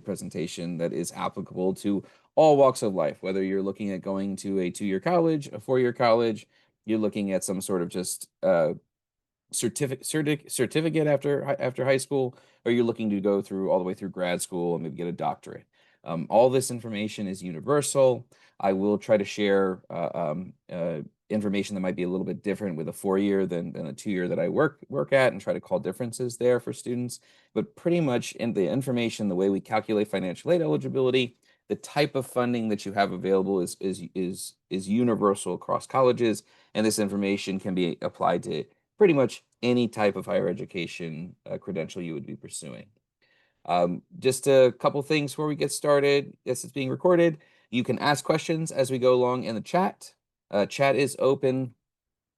presentation that is applicable to all walks of life, whether you're looking at going to a 2-year college, a 4-year college, you're looking at some sort of just certificate after high school, or you're looking to go through all the way through grad school and maybe get a doctorate. All this information is universal. I will try to share information that might be a little bit different with a 4-year than a 2-year that I work at, and try to call differences there for students. But pretty much in the information, the way we calculate financial aid eligibility, the type of funding that you have available is universal across colleges, and this information can be applied to pretty much any type of higher education credential you would be pursuing. Just a couple things before we get started. Yes, it's being recorded. You can ask questions as we go along in the chat. Chat is open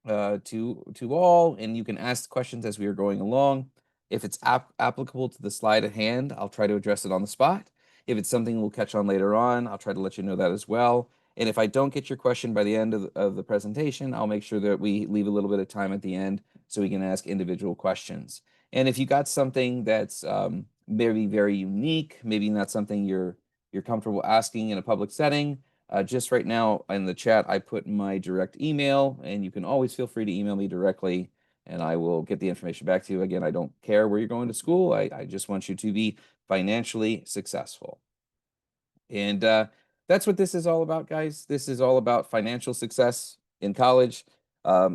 to all, and you can ask questions as we are going along. If it's applicable to the slide at hand, I'll try to address it on the spot. If it's something we'll catch on later on, I'll try to let you know that as well. And if I don't get your question by the end of the presentation, I'll make sure that we leave a little bit of time at the end so we can ask individual questions. And if you got something that's maybe very unique, maybe not something you're comfortable asking in a public setting, just right now in the chat, I put my direct email, and you can always feel free to email me directly, and I will get the information back to you. Again, I don't care where you're going to school. I just want you to be financially successful. And that's what this is all about, guys. This is all about financial success in college.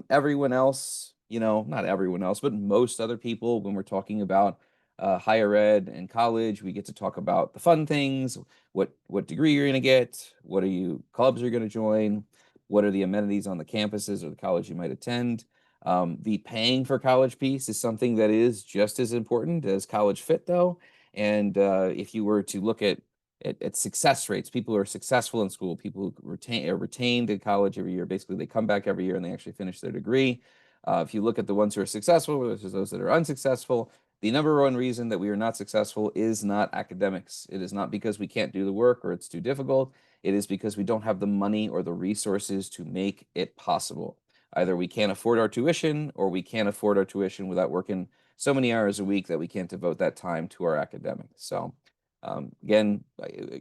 Everyone else, not everyone else, but most other people, when we're talking about higher ed and college, we get to talk about the fun things, what degree you're going to get, what are you clubs you're going to join, what are the amenities on the campuses or the college you might attend. The paying for college piece is something that is just as important as college fit, though. And if you were to look at success rates, people who are successful in school, people who are retained in college every year, basically they come back every year and they actually finish their degree. If you look at the ones who are successful versus those that are unsuccessful, the number one reason that we are not successful is not academics. It is not because we can't do the work or it's too difficult. It is because we don't have the money or the resources to make it possible. Either we can't afford our tuition, or we can't afford our tuition without working so many hours a week that we can't devote that time to our academics. So again,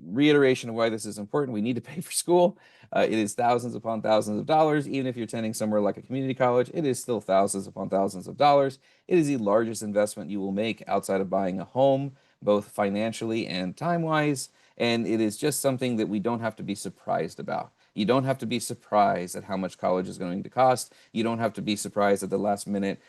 reiteration of why this is important. We need to pay for school. It is thousands upon thousands of dollars. Even if you're attending somewhere like a community college, it is still thousands upon thousands of dollars. It is the largest investment you will make outside of buying a home, both financially and time-wise. And it is just something that we don't have to be surprised about. You don't have to be surprised at how much college is going to cost. You don't have to be surprised at the last minute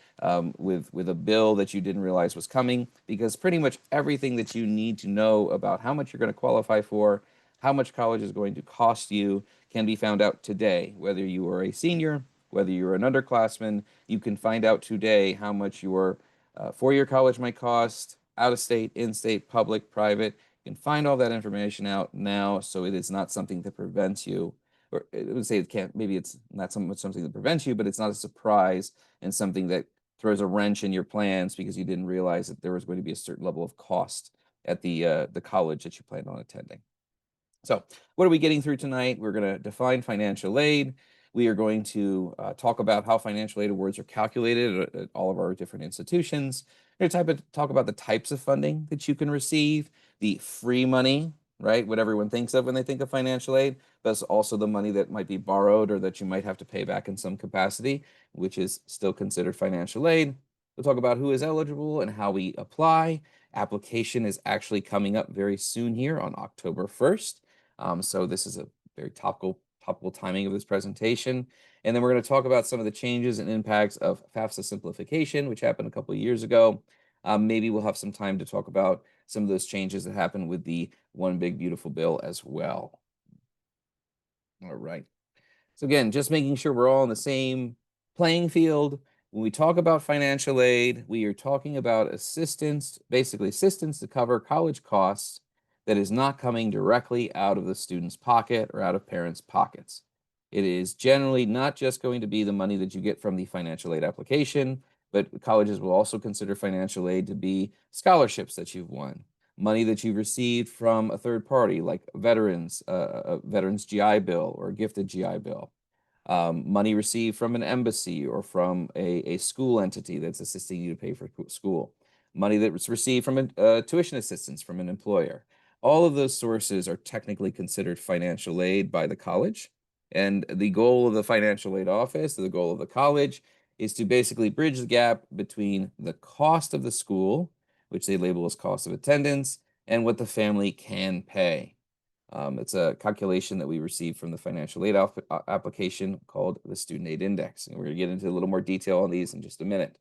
with a bill that you didn't realize was coming, because pretty much everything that you need to know about how much you're going to qualify for, how much college is going to cost you, can be found out today. Whether you are a senior, whether you're an underclassman, you can find out today how much your 4-year college might cost, out of state, in state, public, private. You can find all that information out now, so it is not something that prevents you, or I would say it can't, maybe it's not something that prevents you, but it's not a surprise and something that throws a wrench in your plans because you didn't realize that there was going to be a certain level of cost at the college that you planned on attending. So what are we getting through tonight? We're going to define financial aid. We are going to talk about how financial aid awards are calculated at all of our different institutions. We're going to talk about the types of funding that you can receive, the free money, right? What everyone thinks of when they think of financial aid, but it's also the money that might be borrowed or that you might have to pay back in some capacity, which is still considered financial aid. We'll talk about who is eligible and how we apply. Application is actually coming up very soon here on October 1st. So this is a very topical timing of this presentation. And then we're going to talk about some of the changes and impacts of FAFSA simplification, which happened a couple of years ago. Maybe we'll have some time to talk about some of those changes that happened with the One Big Beautiful Bill as well. All right. So again, just making sure we're all on the same playing field. When we talk about financial aid, we are talking about assistance, basically assistance to cover college costs that is not coming directly out of the student's pocket or out of parents' pockets. It is generally not just going to be the money that you get from the financial aid application, but colleges will also consider financial aid to be scholarships that you've won, money that you've received from a third party, like veterans, a veterans GI Bill or a gifted GI Bill, money received from an embassy or from a school entity that's assisting you to pay for school, money that was received from a tuition assistance from an employer, All of those sources are technically considered financial aid by the college. And the goal of the financial aid office, the goal of the college, is to basically bridge the gap between the cost of the school, which they label as cost of attendance, and what the family can pay. It's a calculation that we received from the financial aid application called the Student Aid Index. And we're going to get into a little more detail on these in just a minute.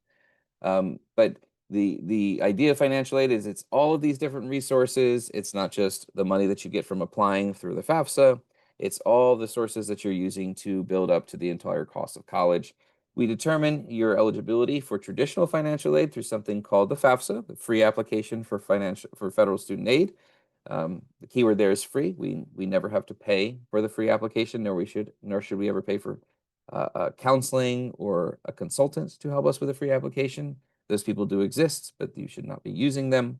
But the idea of financial aid is it's all of these different resources. It's not just the money that you get from applying through the FAFSA. It's all the sources that you're using to build up to the entire cost of college. We determine your eligibility for traditional financial aid through something called the FAFSA, the free application for federal student aid. The keyword there is free. We never have to pay for the free application, nor should we ever pay for counseling or a consultant to help us with a free application. Those people do exist, but you should not be using them.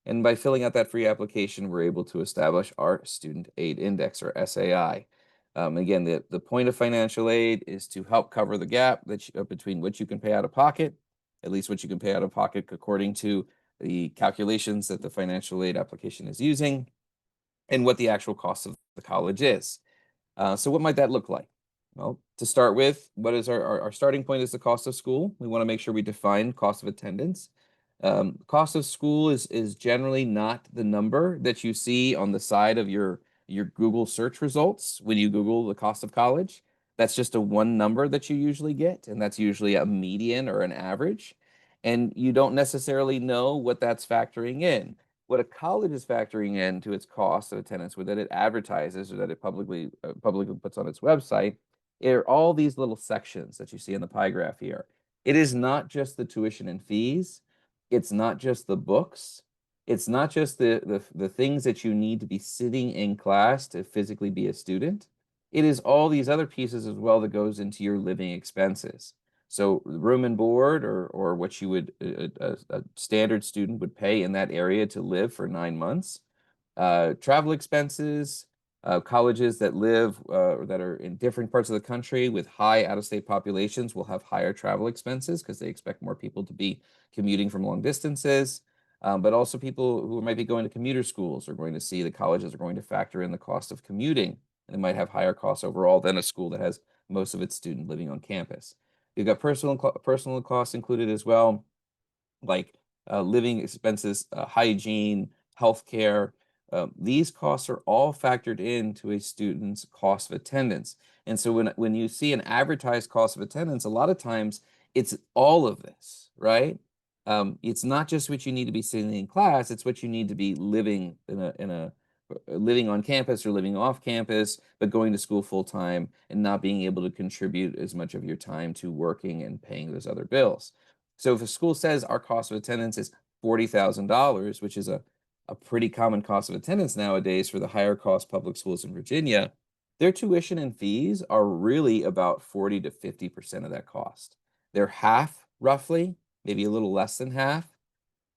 And by filling out that free application, we're able to establish our Student Aid Index, or SAI. Again, the point of financial aid is to help cover the gap between what you can pay out of pocket, at least what you can pay out of pocket according to the calculations that the financial aid application is using, and what the actual cost of the college is. So what might that look like? Well, to start with, what is our starting point is the cost of school. We want to make sure we define cost of attendance. Cost of school is generally not the number that you see on the side of your Google search results when you Google the cost of college. That's just a one number that you usually get, and that's usually a median or an average. And you don't necessarily know what that's factoring in. What a college is factoring into its cost of attendance, that it advertises or that it publicly puts on its website, are all these little sections that you see in the pie graph here. It is not just the tuition and fees. It's not just the books. It's not just the things that you need to be sitting in class to physically be a student. It is all these other pieces as well that goes into your living expenses. So room and board, or what you would a standard student would pay in that area to live for 9 months. Travel expenses, colleges that that are in different parts of the country with high out-of-state populations will have higher travel expenses because they expect more people to be commuting from long distances. But also people who might be going to commuter schools are going to see the colleges are going to factor in the cost of commuting, and it might have higher costs overall than a school that has most of its students living on campus. You've got personal costs included as well, like living expenses, hygiene, healthcare. These costs are all factored into a student's cost of attendance. And so when you see an advertised cost of attendance, a lot of times it's all of this, right? It's not just what you need to be sitting in class, it's what you need to be living living on campus or living off campus, but going to school full time and not being able to contribute as much of your time to working and paying those other bills. So if a school says our cost of attendance is $40,000, which is a pretty common cost of attendance nowadays for the higher cost public schools in Virginia, their tuition and fees are really about 40 to 50% of that cost. They're half, roughly, maybe a little less than half.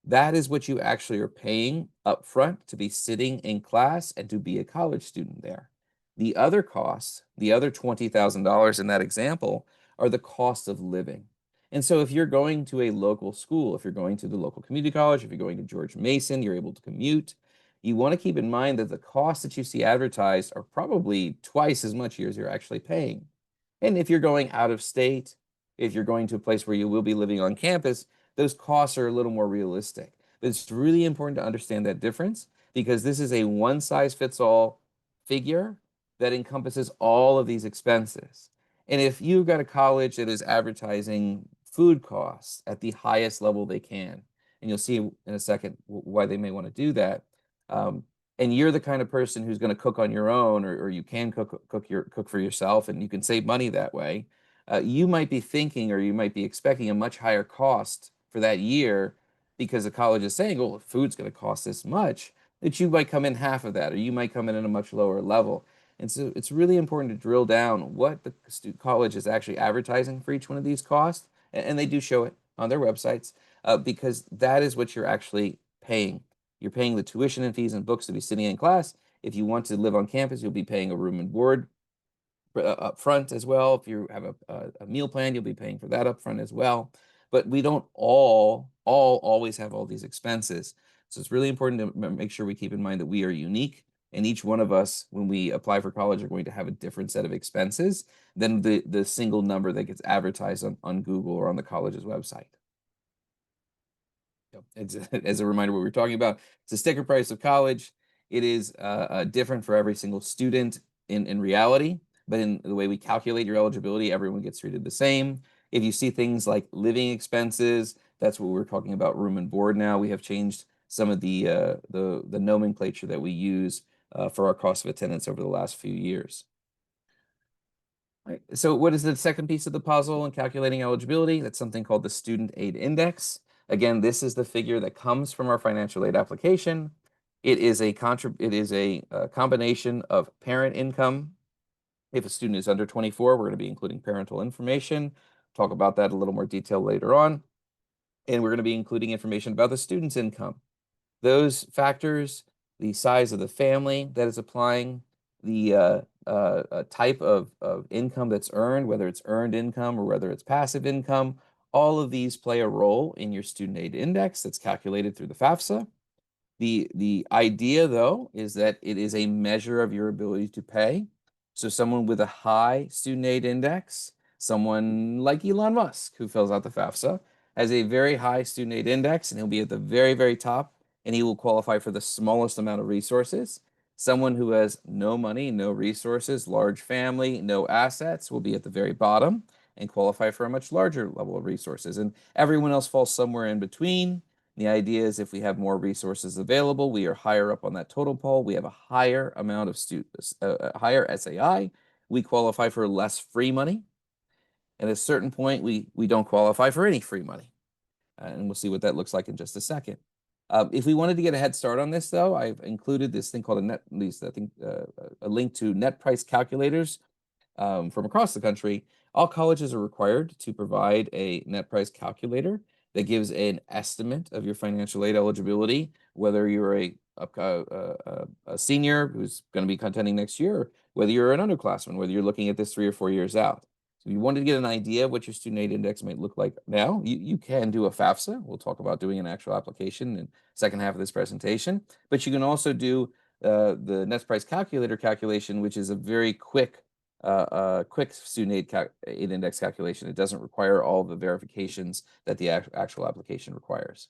That is what you actually are paying up front to be sitting in class and to be a college student there. The other costs, the other $20,000 in that example, are the cost of living. And so if you're going to a local school, if you're going to the local community college, if you're going to George Mason, you're able to commute, you want to keep in mind that the costs that you see advertised are probably twice as much as you're actually paying. And if you're going out of state, if you're going to a place where you will be living on campus, those costs are a little more realistic. But it's really important to understand that difference because this is a one size fits all figure that encompasses all of these expenses. And if you've got a college that is advertising food costs at the highest level they can, and you'll see in a second why they may want to do that. And you're the kind of person who's going to cook on your own, or you can cook for yourself, and you can save money that way. You might be thinking, or you might be expecting a much higher cost for that year because the college is saying, "Oh, food's going to cost this much." That you might come in half of that, or you might come in at a much lower level. And so it's really important to drill down what the college is actually advertising for each one of these costs, and they do show it on their websites because that is what you're actually paying. You're paying the tuition and fees and books to be sitting in class. If you want to live on campus, you'll be paying a room and board up front as well. If you have a meal plan, you'll be paying for that up front as well. But we don't all always have all these expenses. So it's really important to make sure we keep in mind that we are unique, and each one of us, when we apply for college, are going to have a different set of expenses than the single number that gets advertised on Google or on the college's website. Yep. It's as a reminder, what we're talking about, it's a sticker price of college. It is different for every single student in reality, but in the way we calculate your eligibility, everyone gets treated the same. If you see things like living expenses, that's what we're talking about, room and board now. We have changed some of the nomenclature that we use for our cost of attendance over the last few years. Right. So what is the second piece of the puzzle in calculating eligibility? That's something called the Student Aid Index. Again, this is the figure that comes from our financial aid application. It is a combination of parent income. If a student is under 24, we're going to be including parental information. Talk about that in a little more detail later on. And we're going to be including information about the student's income. Those factors, the size of the family that is applying, the type of income that's earned, whether it's earned income or whether it's passive income, all of these play a role in your student aid index that's calculated through the FAFSA. The idea, though, is that it is a measure of your ability to pay. So someone with a high student aid index, someone like Elon Musk, who fills out the FAFSA, has a very high student aid index, and he'll be at the very, very top, and he will qualify for the smallest amount of resources. Someone who has no money, no resources, large family, no assets will be at the very bottom and qualify for a much larger level of resources. And everyone else falls somewhere in between. The idea is if we have more resources available, we are higher up on that total poll. We have a higher amount of students, higher SAI. We qualify for less free money. At a certain point, we don't qualify for any free money. And we'll see what that looks like in just a second. If we wanted to get a head start on this, though, I've included this thing called a link to net price calculators from across the country. All colleges are required to provide a net price calculator that gives an estimate of your financial aid eligibility, whether you're a senior who's going to be contending next year, whether you're an underclassman, whether you're looking at this 3 or 4 years out. So if you wanted to get an idea of what your student aid index might look like now, you can do a FAFSA. We'll talk about doing an actual application in the second half of this presentation. But you can also do the net price calculator calculation, which is a very quick student aid index calculation. It doesn't require all the verifications that the actual application requires.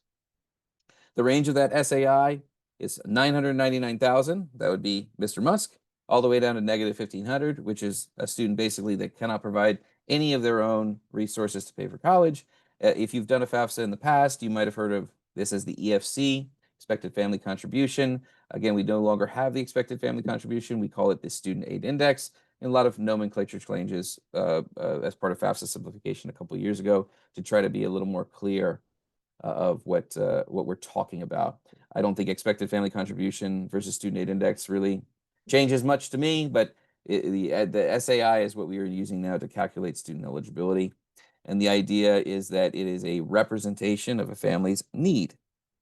The range of that SAI is 999,000. That would be Mr. Musk, all the way down to negative 1,500, which is a student basically that cannot provide any of their own resources to pay for college. If you've done a FAFSA in the past, you might have heard of this as the EFC, expected family contribution. Again, we no longer have the expected family contribution. We call it the student aid index. And a lot of nomenclature changes as part of FAFSA simplification a couple of years ago to try to be a little more clear of what we're talking about. I don't think expected family contribution versus student aid index really changes much to me, but the SAI is what we are using now to calculate student eligibility. And the idea is that it is a representation of a family's need.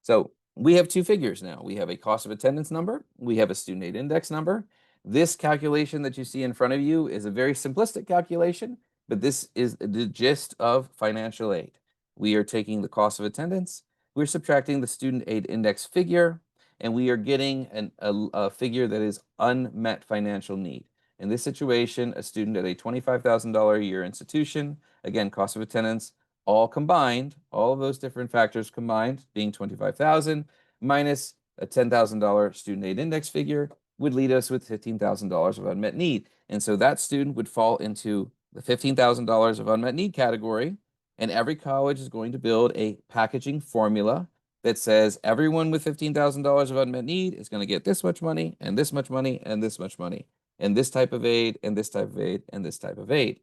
So we have two figures now. We have a cost of attendance number. We have a student aid index number. This calculation that you see in front of you is a very simplistic calculation, but this is the gist of financial aid. We are taking the cost of attendance, we're subtracting the student aid index figure, and we are getting a figure that is unmet financial need. In this situation, a student at a $25,000 a year institution, again, cost of attendance, all combined, all of those different factors combined being 25,000 minus a $10,000 student aid index figure would lead us with $15,000 of unmet need. And so that student would fall into the $15,000 of unmet need category. And every college is going to build a packaging formula that says everyone with $15,000 of unmet need is going to get this much money and this much money and this much money and this type of aid and this type of aid and this type of aid.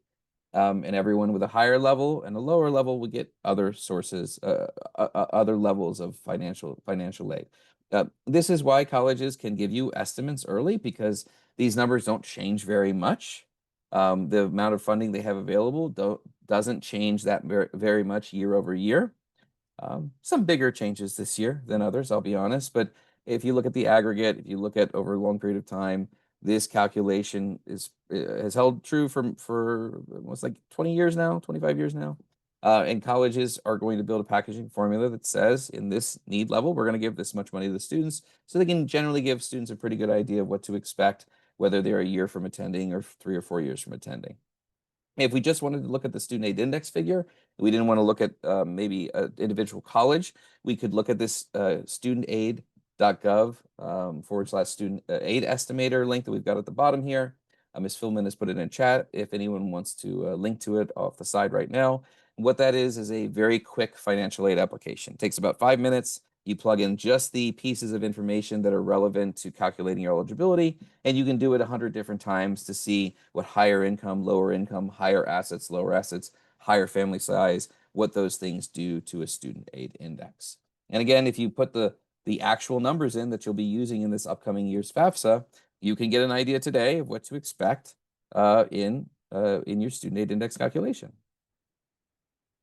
And everyone with a higher level and a lower level would get other sources, other levels of financial aid. This is why colleges can give you estimates early because these numbers don't change very much. The amount of funding they have available doesn't change that very much year over year. Some bigger changes this year than others, I'll be honest. But if you look at the aggregate, if you look at over a long period of time, this calculation has held true for almost like 20 years now, 25 years now. And colleges are going to build a packaging formula that says in this need level, we're going to give this much money to the students, so they can generally give students a pretty good idea of what to expect, whether they're a year from attending or 3 or 4 years from attending. If we just wanted to look at the student aid index figure, we didn't want to look at maybe an individual college, we could look at this studentaid.gov / student aid estimator link that we've got at the bottom here. Ms. Philman has put it in chat if anyone wants to link to it off the side right now. What that is a very quick financial aid application. It takes about 5 minutes. You plug in just the pieces of information that are relevant to calculating your eligibility, and you can do it 100 different times to see what higher income, lower income, higher assets, lower assets, higher family size, what those things do to a student aid index. And again, if you put the actual numbers in that you'll be using in this upcoming year's FAFSA, you can get an idea today of what to expect in your student aid index calculation.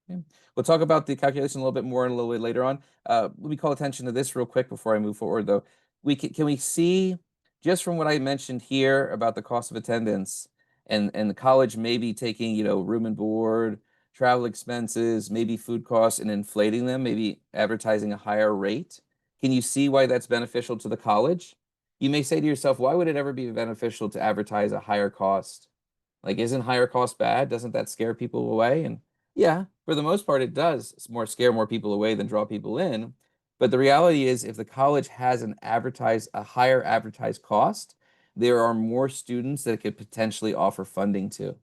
Okay. We'll talk about the calculation a little bit more in a little bit later on. Let me call attention to this real quick before I move forward, though. Can we see just from what I mentioned here about the cost of attendance and the college maybe taking, room and board, travel expenses, maybe food costs and inflating them, maybe advertising a higher rate. Can you see why that's beneficial to the college? You may say to yourself, why would it ever be beneficial to advertise a higher cost? Like, isn't higher cost bad? Doesn't that scare people away? And yeah, for the most part, it does. It's scare more people away than draw people in. But the reality is, if the college has a higher advertised cost, there are more students that it could potentially offer funding to.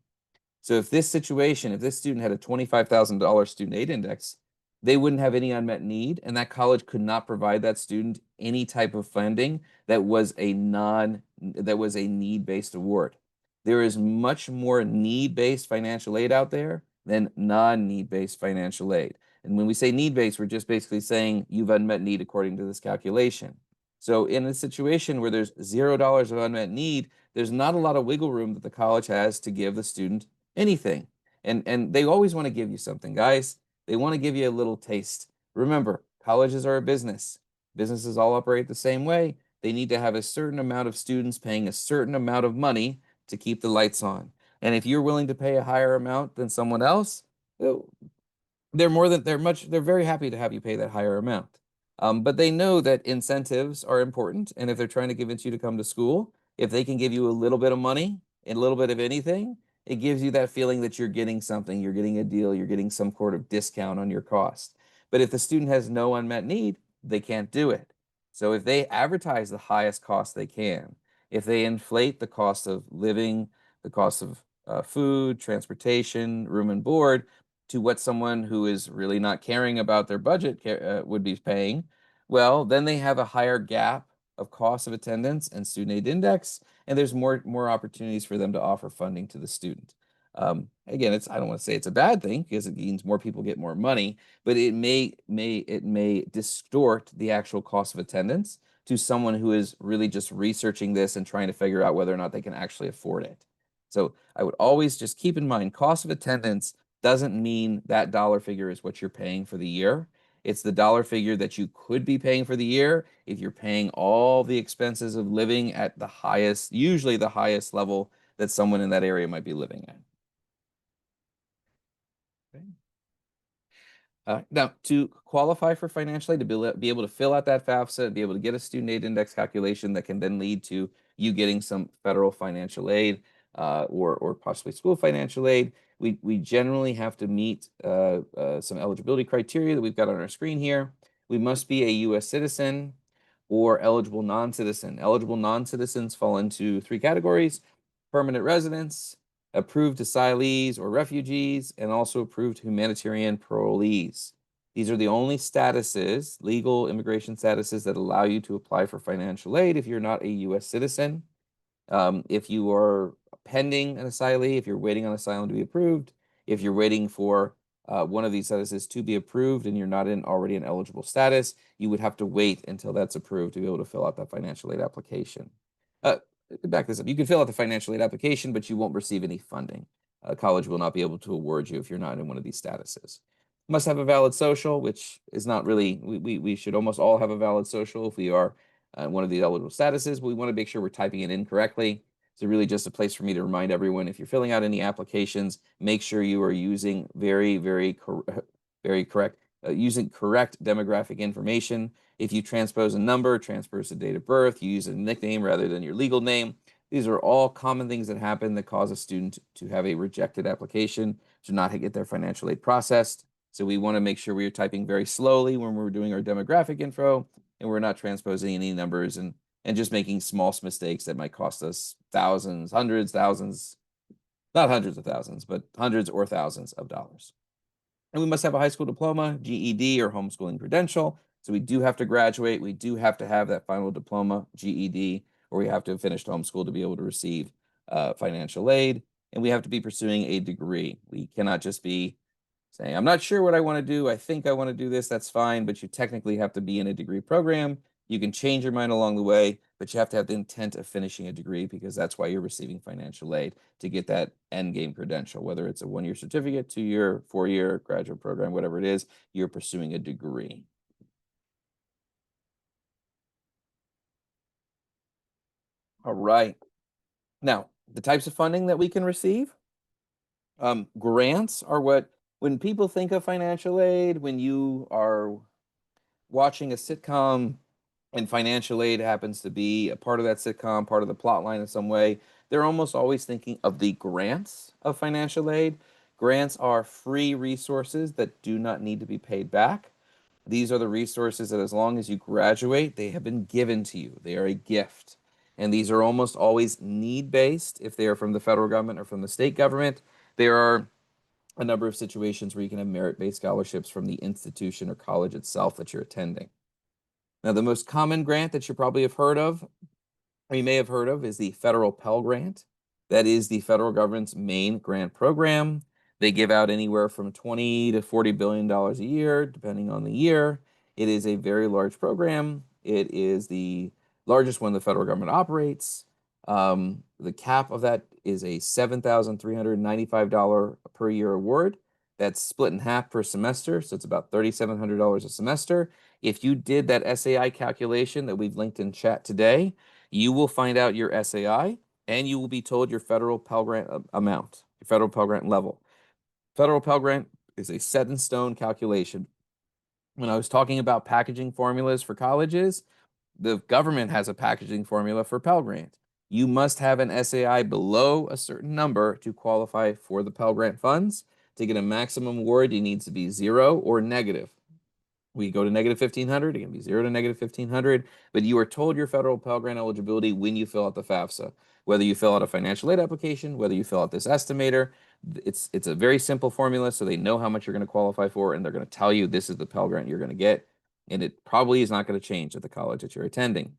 So if this student had a $25,000 student aid index, they wouldn't have any unmet need, and that college could not provide that student any type of funding that was a need-based award. There is much more need-based financial aid out there than non-need-based financial aid. And when we say need-based, we're just basically saying you've unmet need according to this calculation. So in a situation where there's $0 of unmet need, there's not a lot of wiggle room that the college has to give the student anything. And they always want to give you something, guys. They want to give you a little taste. Remember, colleges are a business. Businesses all operate the same way. They need to have a certain amount of students paying a certain amount of money to keep the lights on. And if you're willing to pay a higher amount than someone else, they're very happy to have you pay that higher amount. But they know that incentives are important, and if they're trying to convince you to come to school, if they can give you a little bit of money and a little bit of anything, it gives you that feeling that you're getting something, you're getting a deal, you're getting some sort of discount on your cost. But if the student has no unmet need, they can't do it. So if they advertise the highest cost they can, if they inflate the cost of living, the cost of food, transportation, room and board, to what someone who is really not caring about their budget would be paying, well, then they have a higher gap of cost of attendance and student aid index, and there's more opportunities for them to offer funding to the student. Again, I don't want to say it's a bad thing because it means more people get more money, but it may distort the actual cost of attendance to someone who is really just researching this and trying to figure out whether or not they can actually afford it. So I would always just keep in mind cost of attendance doesn't mean that dollar figure is what you're paying for the year. It's the dollar figure that you could be paying for the year if you're paying all the expenses of living at usually the highest level that someone in that area might be living at. Okay. Now, to qualify for financial aid, to be able to fill out that FAFSA, be able to get a student aid index calculation that can then lead to you getting some federal financial aid or possibly school financial aid, we generally have to meet some eligibility criteria that we've got on our screen here. We must be a U.S. citizen or eligible non-citizen. Eligible non-citizens fall into 3 categories: permanent residents, approved asylees or refugees, and also approved humanitarian parolees. These are the only statuses, legal immigration statuses, that allow you to apply for financial aid if you're not a U.S. citizen. If you are pending an asylee, if you're waiting on asylum to be approved, if you're waiting for one of these statuses to be approved and you're not in already an eligible status, you would have to wait until that's approved to be able to fill out that financial aid application. Back this up. You can fill out the financial aid application, but you won't receive any funding. College will not be able to award you if you're not in one of these statuses. Must have a valid social, which is not really, we should almost all have a valid social if we are one of the eligible statuses, but we want to make sure we're typing it in correctly. So really just a place for me to remind everyone, if you're filling out any applications, make sure you are using very correct, using correct demographic information. If you transpose a number, transpose a date of birth, you use a nickname rather than your legal name. These are all common things that happen that cause a student to have a rejected application, to not get their financial aid processed. So we want to make sure we are typing very slowly when we're doing our demographic info, and we're not transposing any numbers and just making small mistakes that might cost us thousands, hundreds, thousands, not hundreds of thousands, but hundreds or thousands of dollars. And we must have a high school diploma, GED, or homeschooling credential. So we do have to graduate. We do have to have that final diploma, GED, or we have to have finished homeschool to be able to receive financial aid. And we have to be pursuing a degree. We cannot just be saying, I'm not sure what I want to do. I think I want to do this. That's fine. But you technically have to be in a degree program. You can change your mind along the way, but you have to have the intent of finishing a degree, because that's why you're receiving financial aid, to get that end game credential, whether it's a 1-year certificate, 2-year, 4-year graduate program, whatever it is, you're pursuing a degree. All right. Now, the types of funding that we can receive, grants are when people think of financial aid, when you are watching a sitcom and financial aid happens to be a part of that sitcom, part of the plot line in some way, they're almost always thinking of the grants of financial aid. Grants are free resources that do not need to be paid back. These are the resources that, as long as you graduate, they have been given to you. They are a gift. And these are almost always need-based if they are from the federal government or from the state government. There are a number of situations where you can have merit-based scholarships from the institution or college itself that you're attending. Now, the most common grant that you probably have heard of, or you may have heard of, is the federal Pell Grant. That is the federal government's main grant program. They give out anywhere from 20 to $40 billion a year, depending on the year. It is a very large program. It is the largest one the federal government operates. The cap of that is a $7,395 per year award. That's split in half per semester, so it's about $3,700 a semester. If you did that SAI calculation that we've linked in chat today, you will find out your SAI, and you will be told your federal Pell Grant amount, your federal Pell Grant level. Federal Pell Grant is a set in stone calculation. When I was talking about packaging formulas for colleges, the government has a packaging formula for Pell Grant. You must have an SAI below a certain number to qualify for the Pell Grant funds. To get a maximum award, you need to be 0 or negative. We go to negative 1,500, it can be 0 to negative 1,500, but you are told your federal Pell Grant eligibility when you fill out the FAFSA. Whether you fill out a financial aid application, whether you fill out this estimator, it's a very simple formula, so they know how much you're going to qualify for, and they're going to tell you this is the Pell Grant you're going to get, and it probably is not going to change at the college that you're attending.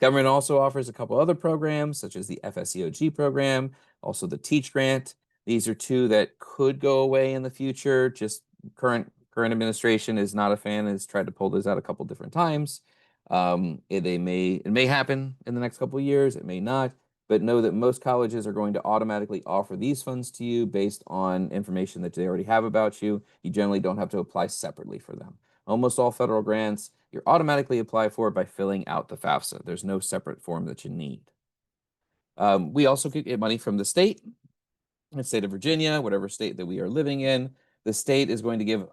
Government also offers a couple other programs, such as the FSEOG program, also the Teach Grant. These are two that could go away in the future. Just current administration is not a fan, has tried to pull those out a couple different times. It may happen in the next couple of years, it may not, but know that most colleges are going to automatically offer these funds to you based on information that they already have about you. You generally don't have to apply separately for them. Almost all federal grants, you're automatically apply for by filling out the FAFSA. There's no separate form that you need. We also could get money from the state. In the state of Virginia, whatever state that we are living in, the state is going to give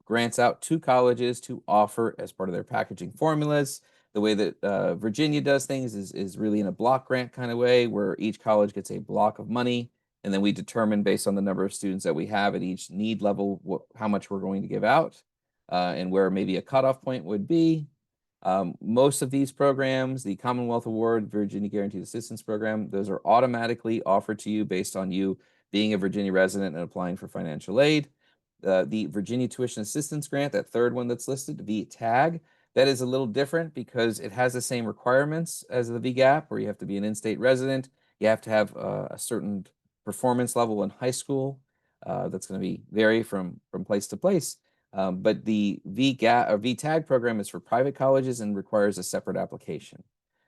grants out to colleges to offer as part of their packaging formulas. The way that Virginia does things is really in a block grant kind of way, where each college gets a block of money, and then we determine based on the number of students that we have at each need level how much we're going to give out, and where maybe a cutoff point would be. Most of these programs, the Commonwealth Award, Virginia Guaranteed Assistance Program, those are automatically offered to you based on you being a Virginia resident and applying for financial aid. The Virginia Tuition Assistance Grant, that third one that's listed, VTAG, that is a little different because it has the same requirements as the VGAP, where you have to be an in-state resident. You have to have a certain performance level in high school. That's going to vary from place to place. But the VGAP or VTAG program is for private colleges and requires a separate application.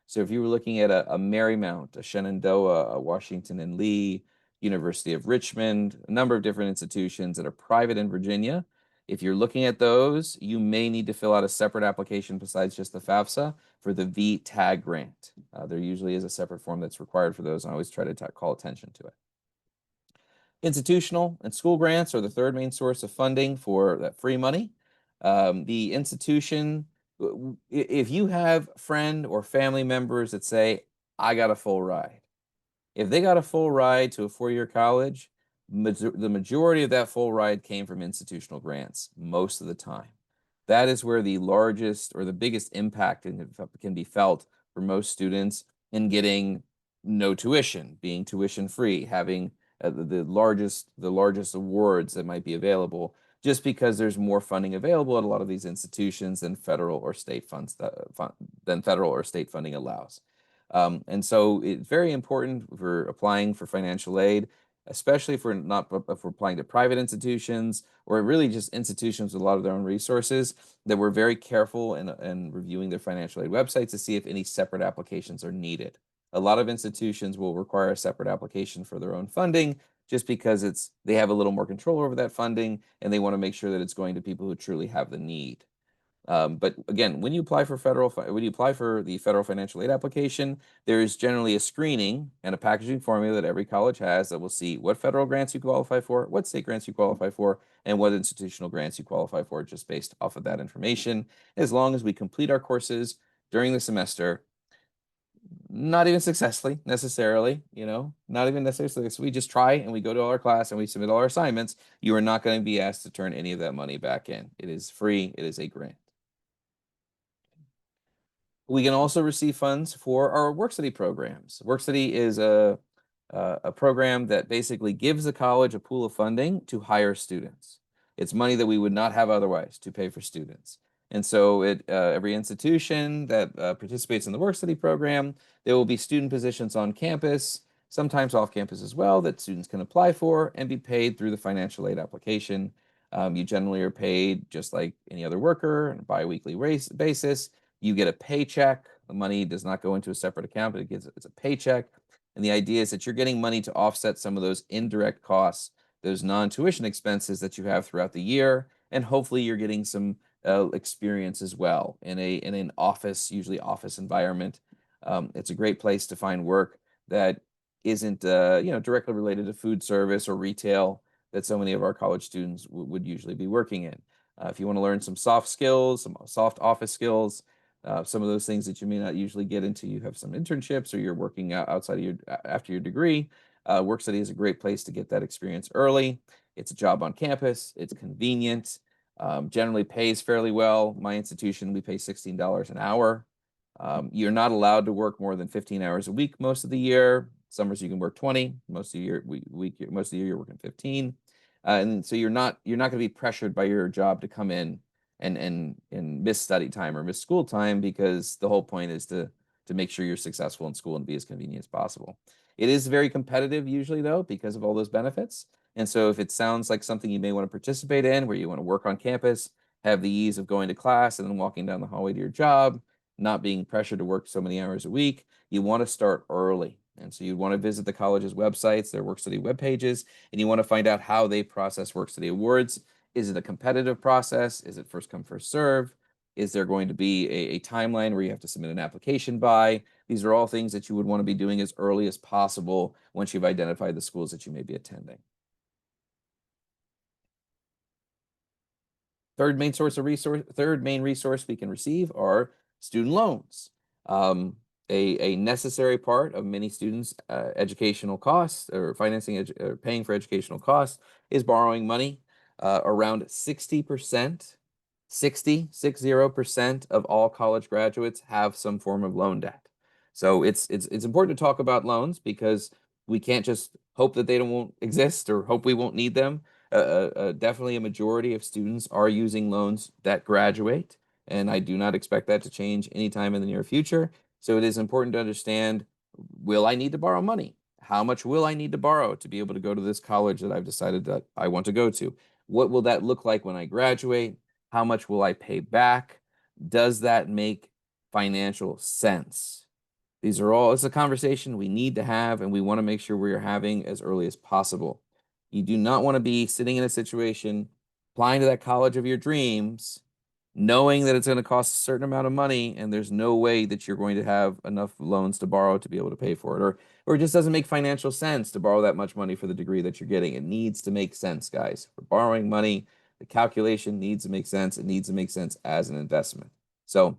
So if you were looking at a Marymount, a Shenandoah, a Washington and Lee, University of Richmond, a number of different institutions that are private in Virginia, If you're looking at those, you may need to fill out a separate application besides just the FAFSA for the VTAG grant. There usually is a separate form that's required for those, and I always try to call attention to it. Institutional and school grants are the third main source of funding for that free money. The institution, if you have friend or family members that say, I got a full ride, if they got a full ride to a four-year college, the majority of that full ride came from institutional grants most of the time. That is where the largest or the biggest impact can be felt for most students in getting no tuition, being tuition free, having the largest awards that might be available, just because there's more funding available at a lot of these institutions than federal or state funding allows. And so it's very important for applying for financial aid, especially if we're applying to private institutions or really just institutions with a lot of their own resources, that we're very careful in reviewing their financial aid websites to see if any separate applications are needed. A lot of institutions will require a separate application for their own funding just because they have a little more control over that funding and they want to make sure that it's going to people who truly have the need. But again, when you apply for the federal financial aid application, there is generally a screening and a packaging formula that every college has that will see what federal grants you qualify for, what state grants you qualify for, and what institutional grants you qualify for just based off of that information. As long as we complete our courses during the semester, not even successfully necessarily, not even necessarily. So we just try and we go to all our class and we submit all our assignments. You are not going to be asked to turn any of that money back in. It is free. It is a grant. We can also receive funds for our work study programs. Work study is a program that basically gives the college a pool of funding to hire students. It's money that we would not have otherwise to pay for students. And so every institution that participates in the work study program, there will be student positions on campus, sometimes off campus as well, that students can apply for and be paid through the financial aid application. You generally are paid just like any other worker on a biweekly basis. You get a paycheck. The money does not go into a separate account, but it's a paycheck. And the idea is that you're getting money to offset some of those indirect costs, those non-tuition expenses that you have throughout the year. And hopefully you're getting some experience as well in an office, usually office environment. It's a great place to find work that isn't directly related to food service or retail that so many of our college students would usually be working in. If you want to learn some soft skills, some soft office skills, some of those things that you may not usually get into, you have some internships or you're working outside of after your degree. Work study is a great place to get that experience early. It's a job on campus. It's convenient. Generally pays fairly well. My institution, we pay $16 an hour. You're not allowed to work more than 15 hours a week most of the year. Summers you can work 20. Most of the year, most of the year you're working 15. And so you're not going to be pressured by your job to come in and miss study time or miss school time, because the whole point is to make sure you're successful in school and be as convenient as possible. It is very competitive usually though, because of all those benefits. And so if it sounds like something you may want to participate in, where you want to work on campus, have the ease of going to class and then walking down the hallway to your job, not being pressured to work so many hours a week, you want to start early. And so you want to visit the college's websites, their work study web pages, and you want to find out how they process work study awards. Is it a competitive process? Is it first come, first serve? Is there going to be a timeline where you have to submit an application by? These are all things that you would want to be doing as early as possible once you've identified the schools that you may be attending. Third main resource we can receive are student loans. A necessary part of many students' educational costs or financing or paying for educational costs is borrowing money. Around 60%, 60% of all college graduates have some form of loan debt. So it's important to talk about loans, because we can't just hope that they won't exist or hope we won't need them. Definitely a majority of students are using loans that graduate, and I do not expect that to change anytime in the near future. So it is important to understand, will I need to borrow money? How much will I need to borrow to be able to go to this college that I've decided that I want to go to? What will that look like when I graduate? How much will I pay back? Does that make financial sense? It's a conversation we need to have, and we want to make sure we're having as early as possible. You do not want to be sitting in a situation applying to that college of your dreams, knowing that it's going to cost a certain amount of money and there's no way that you're going to have enough loans to borrow to be able to pay for it, or it just doesn't make financial sense to borrow that much money for the degree that you're getting. It needs to make sense, guys. For borrowing money, the calculation needs to make sense. It needs to make sense as an investment. So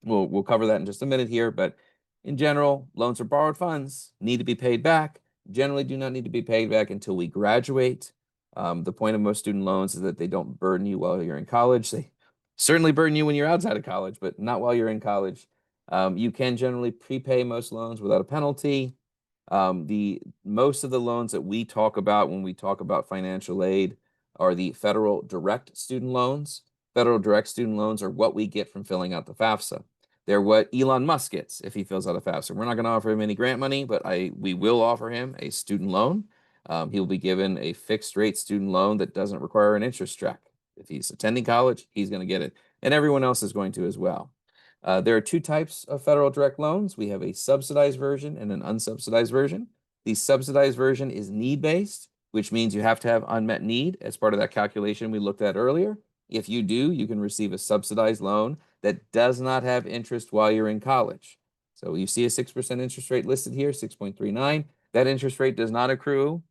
we'll cover that in just a minute here, but in general, loans are borrowed funds, need to be paid back, generally do not need to be paid back until we graduate. The point of most student loans is that they don't burden you while you're in college. They certainly burden you when you're outside of college, but not while you're in college. You can generally prepay most loans without a penalty. The most of the loans that we talk about when we talk about financial aid are the federal direct student loans. Federal direct student loans are what we get from filling out the FAFSA. They're what Elon Musk gets if he fills out a FAFSA. We're not going to offer him any grant money, but we will offer him a student loan. He will be given a fixed rate student loan that doesn't require an interest check. If he's attending college, he's going to get it, and everyone else is going to as well. There are two types of federal direct loans. We have a subsidized version and an unsubsidized version. The subsidized version is need-based, which means you have to have unmet need as part of that calculation we looked at earlier. If you do, you can receive a subsidized loan that does not have interest while you're in college. So you see a 6% interest rate listed here, 6.39. That interest rate does not accrue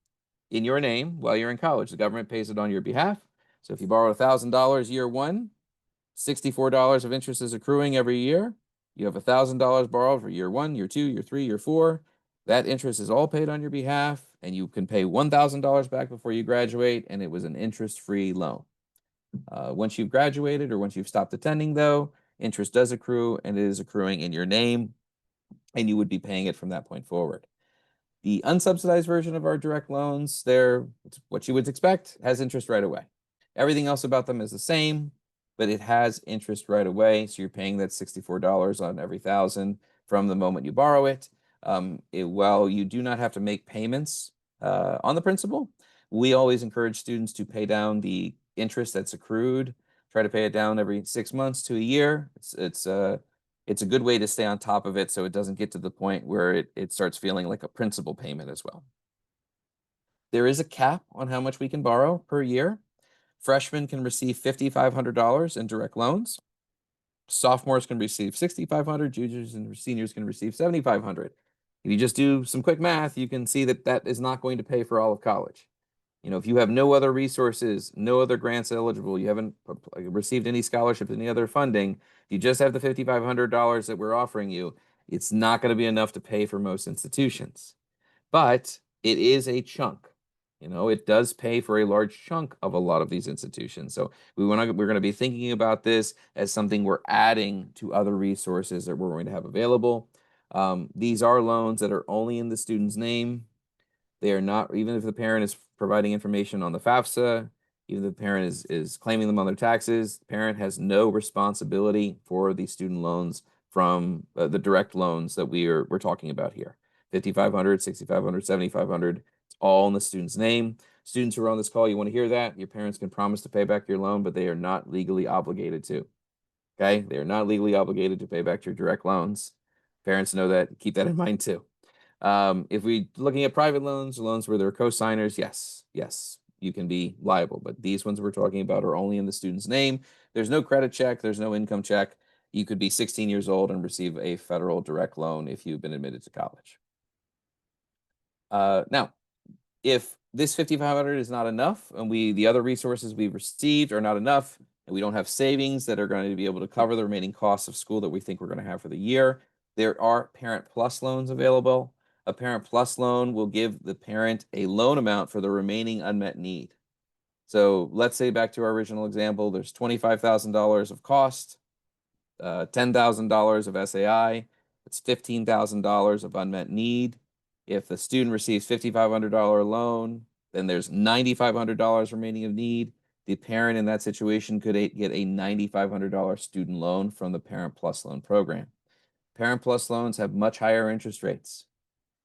in your name while you're in college. The government pays it on your behalf. So if you borrow $1,000 year one, $64 of interest is accruing every year. You have $1,000 borrowed for year one, year two, year three, year four. That interest is all paid on your behalf, and you can pay $1,000 back before you graduate, and it was an interest-free loan. Once you've graduated or once you've stopped attending, though, interest does accrue, and it is accruing in your name, and you would be paying it from that point forward. The unsubsidized version of our direct loans, they're what you would expect, has interest right away. Everything else about them is the same, but it has interest right away. So you're paying that $64 on every $1,000 from the moment you borrow it. While you do not have to make payments on the principal, we always encourage students to pay down the interest that's accrued. Try to pay it down every 6 months to a year. It's a good way to stay on top of it so it doesn't get to the point where it starts feeling like a principal payment as well. There is a cap on how much we can borrow per year. Freshmen can receive $5,500 in direct loans. Sophomores can receive $6,500. Juniors and seniors can receive $7,500. If you just do some quick math, you can see that that is not going to pay for all of college. You know, if you have no other resources, no other grants eligible, you haven't received any scholarships, any other funding, you just have the $5,500 that we're offering you, it's not going to be enough to pay for most institutions. But it is a chunk. You know, it does pay for a large chunk of a lot of these institutions. So we're going to be thinking about this as something we're adding to other resources that we're going to have available. These are loans that are only in the student's name. They are not, even if the parent is providing information on the FAFSA, even if the parent is claiming them on their taxes, the parent has no responsibility for the student loans from the direct loans that we're talking about here. $5,500, $6,500, $7,500, it's all in the student's name. Students who are on this call, you want to hear that? Your parents can promise to pay back your loan, but they are not legally obligated to. Okay? They are not legally obligated to pay back your direct loans. Parents know that. Keep that in mind too. If we're looking at private loans where there are co-signers, yes, you can be liable. But these ones we're talking about are only in the student's name. There's no credit check. There's no income check. You could be 16 years old and receive a federal direct loan if you've been admitted to college. Now, if this $5,500 is not enough and the other resources we've received are not enough, and we don't have savings that are going to be able to cover the remaining costs of school that we think we're going to have for the year, there are Parent Plus loans available. A Parent Plus loan will give the parent a loan amount for the remaining unmet need. So let's say, back to our original example, there's $25,000 of cost, $10,000 of SAI, it's $15,000 of unmet need. If the student receives $5,500 loan, then there's $9,500 remaining of need. The parent in that situation could get a $9,500 student loan from the Parent Plus loan program. Parent Plus loans have much higher interest rates.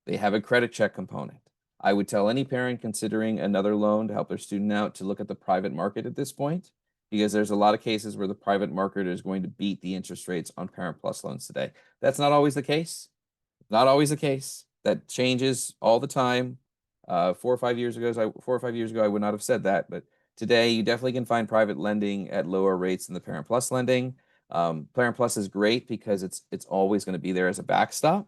They have a credit check component. I would tell any parent considering another loan to help their student out to look at the private market at this point, because there's a lot of cases where the private market is going to beat the interest rates on Parent Plus loans today. That's not always the case. Not always the case. That changes all the time. 4 or 5 years ago, I would not have said that, but today. You definitely can find private lending at lower rates than the Parent Plus lending. Parent Plus is great because it's always going to be there as a backstop.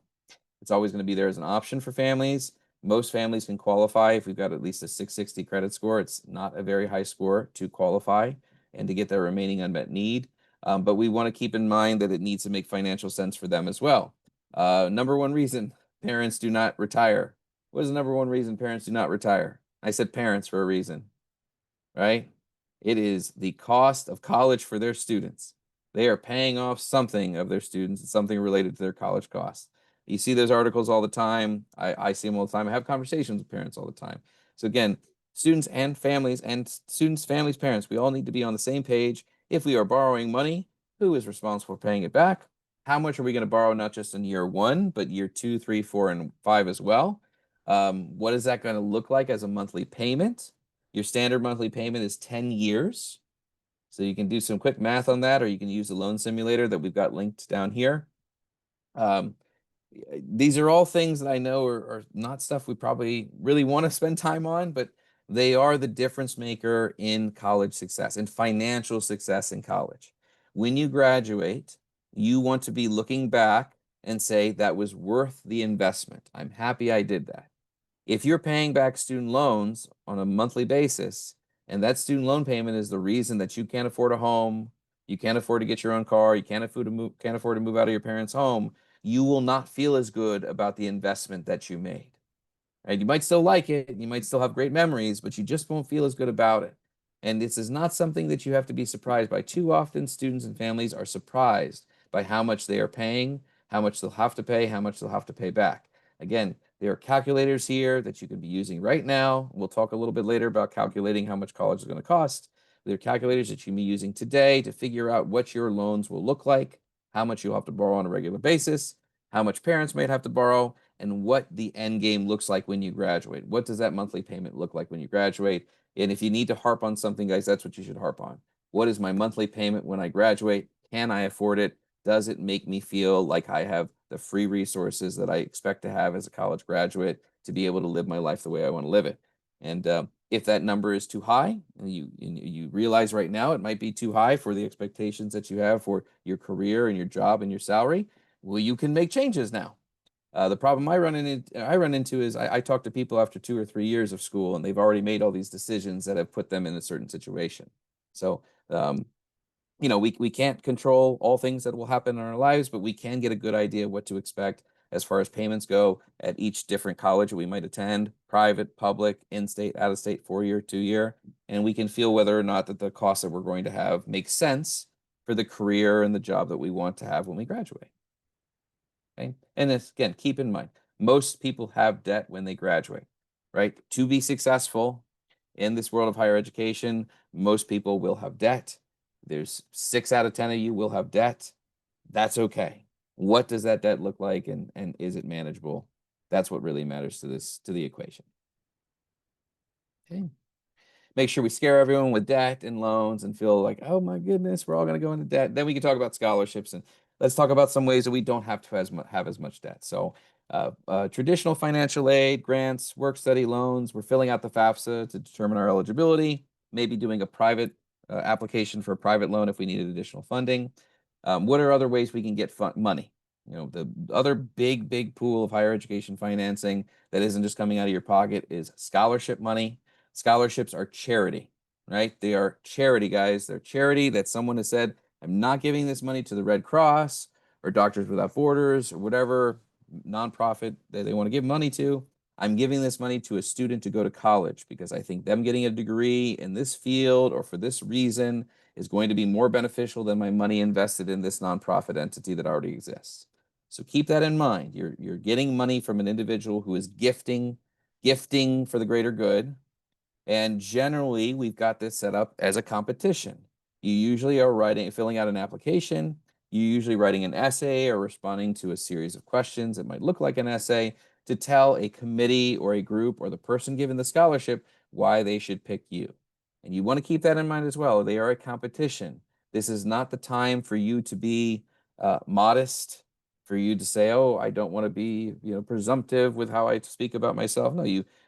It's always going to be there as an option for families. Most families can qualify if we've got at least a 660 credit score. It's not a very high score to qualify and to get their remaining unmet need. But we want to keep in mind that it needs to make financial sense for them as well. Number one reason parents do not retire. What is the number one reason parents do not retire? I said parents for a reason, right? It is the cost of college for their students. They are paying off something of their students, something related to their college costs. You see those articles all the time. I see them all the time. I have conversations with parents all the time. So again, students and students, families, parents, we all need to be on the same page. If we are borrowing money, who is responsible for paying it back? How much are we going to borrow, not just in year 1, but year 2, 3, 4, and 5 as well? What is that going to look like as a monthly payment? Your standard monthly payment is 10 years. So you can do some quick math on that, or you can use the loan simulator that we've got linked down here. These are all things that I know are not stuff we probably really want to spend time on, but they are the difference maker in college success, in financial success in college. When you graduate, you want to be looking back and say that was worth the investment. I'm happy I did that. If you're paying back student loans on a monthly basis, and that student loan payment is the reason that you can't afford a home, you can't afford to get your own car, you can't afford to move out of your parents' home, you will not feel as good about the investment that you made. Right? You might still like it, you might still have great memories, but you just won't feel as good about it. And this is not something that you have to be surprised by. Too often, students and families are surprised by how much they are paying, how much they'll have to pay, how much they'll have to pay back. Again, there are calculators here that you can be using right now. We'll talk a little bit later about calculating how much college is going to cost. There are calculators that you can be using today to figure out what your loans will look like, how much you'll have to borrow on a regular basis, how much parents might have to borrow, and what the end game looks like when you graduate. What does that monthly payment look like when you graduate? And if you need to harp on something, guys, that's what you should harp on. What is my monthly payment when I graduate? Can I afford it? Does it make me feel like I have the free resources that I expect to have as a college graduate to be able to live my life the way I want to live it? And if that number is too high, and you realize right now it might be too high for the expectations that you have for your career and your job and your salary, well, you can make changes now. The problem I run into is I talk to people after 2 or 3 years of school, and they've already made all these decisions that have put them in a certain situation. So, we can't control all things that will happen in our lives, but we can get a good idea of what to expect as far as payments go at each different college that we might attend, private, public, in-state, out-of-state, 4-year, 2-year, and we can feel whether or not that the costs that we're going to have make sense for the career and the job that we want to have when we graduate. Okay. And this, again, keep in mind, most people have debt when they graduate, right? To be successful in this world of higher education, most people will have debt. There's 6 out of 10 of you will have debt. That's okay. What does that debt look like, and is it manageable? That's what really matters to the equation. Okay. Make sure we scare everyone with debt and loans and feel like, oh my goodness, we're all going to go into debt. Then we can talk about scholarships, and let's talk about some ways that we don't have to have as much debt. So traditional financial aid, grants, work study loans, we're filling out the FAFSA to determine our eligibility, maybe doing a private application for a private loan if we needed additional funding. What are other ways we can get money? The other big pool of higher education financing that isn't just coming out of your pocket is scholarship money. Scholarships are charity, right? They are charity, guys. They're charity that someone has said, I'm not giving this money to the Red Cross or Doctors Without Borders or whatever nonprofit that they want to give money to. I'm giving this money to a student to go to college because I think them getting a degree in this field or for this reason is going to be more beneficial than my money invested in this nonprofit entity that already exists. So keep that in mind. You're getting money from an individual who is gifting for the greater good. And generally, we've got this set up as a competition. You usually are filling out an application. You're usually writing an essay or responding to a series of questions that might look like an essay to tell a committee or a group or the person given the scholarship why they should pick you. And you want to keep that in mind as well. They are a competition. This is not the time for you to be modest, for you to say, oh, I don't want to be presumptive with how I speak about myself. No,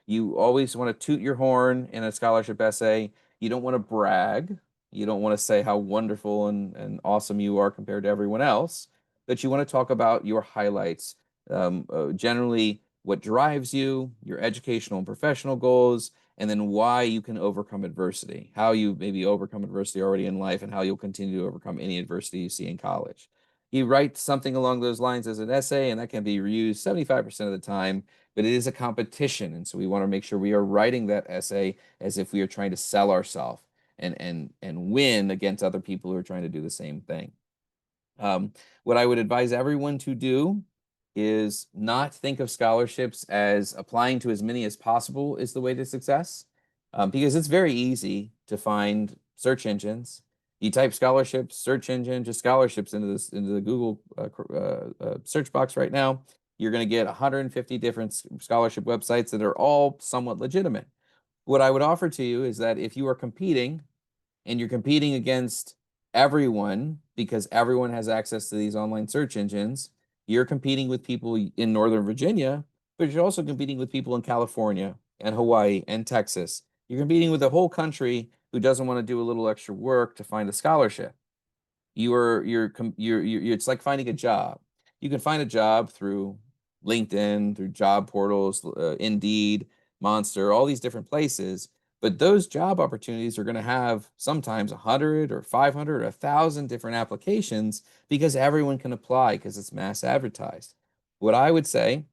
you always want to toot your horn in a scholarship essay. You don't want to brag. You don't want to say how wonderful and awesome you are compared to everyone else, but you want to talk about your highlights, generally what drives you, your educational and professional goals, and then why you can overcome adversity, how you maybe overcome adversity already in life, and how you'll continue to overcome any adversity you see in college. You write something along those lines as an essay, and that can be reused 75% of the time, but it is a competition. And so we want to make sure we are writing that essay as if we are trying to sell ourselves and win against other people who are trying to do the same thing. What I would advise everyone to do is not think of scholarships as applying to as many as possible is the way to success, because it's very easy to find search engines. You type scholarships, search engine, just scholarships into the Google search box right now. You're going to get 150 different scholarship websites that are all somewhat legitimate. What I would offer to you is that if you are competing and you're competing against everyone because everyone has access to these online search engines, you're competing with people in Northern Virginia, but you're also competing with people in California and Hawaii and Texas. You're competing with the whole country who doesn't want to do a little extra work to find a scholarship. It's like finding a job. You can find a job through LinkedIn, through job portals, Indeed, Monster, all these different places. But those job opportunities are going to have sometimes 100 or 500 or 1,000 different applications because everyone can apply because it's mass advertised. What I would say,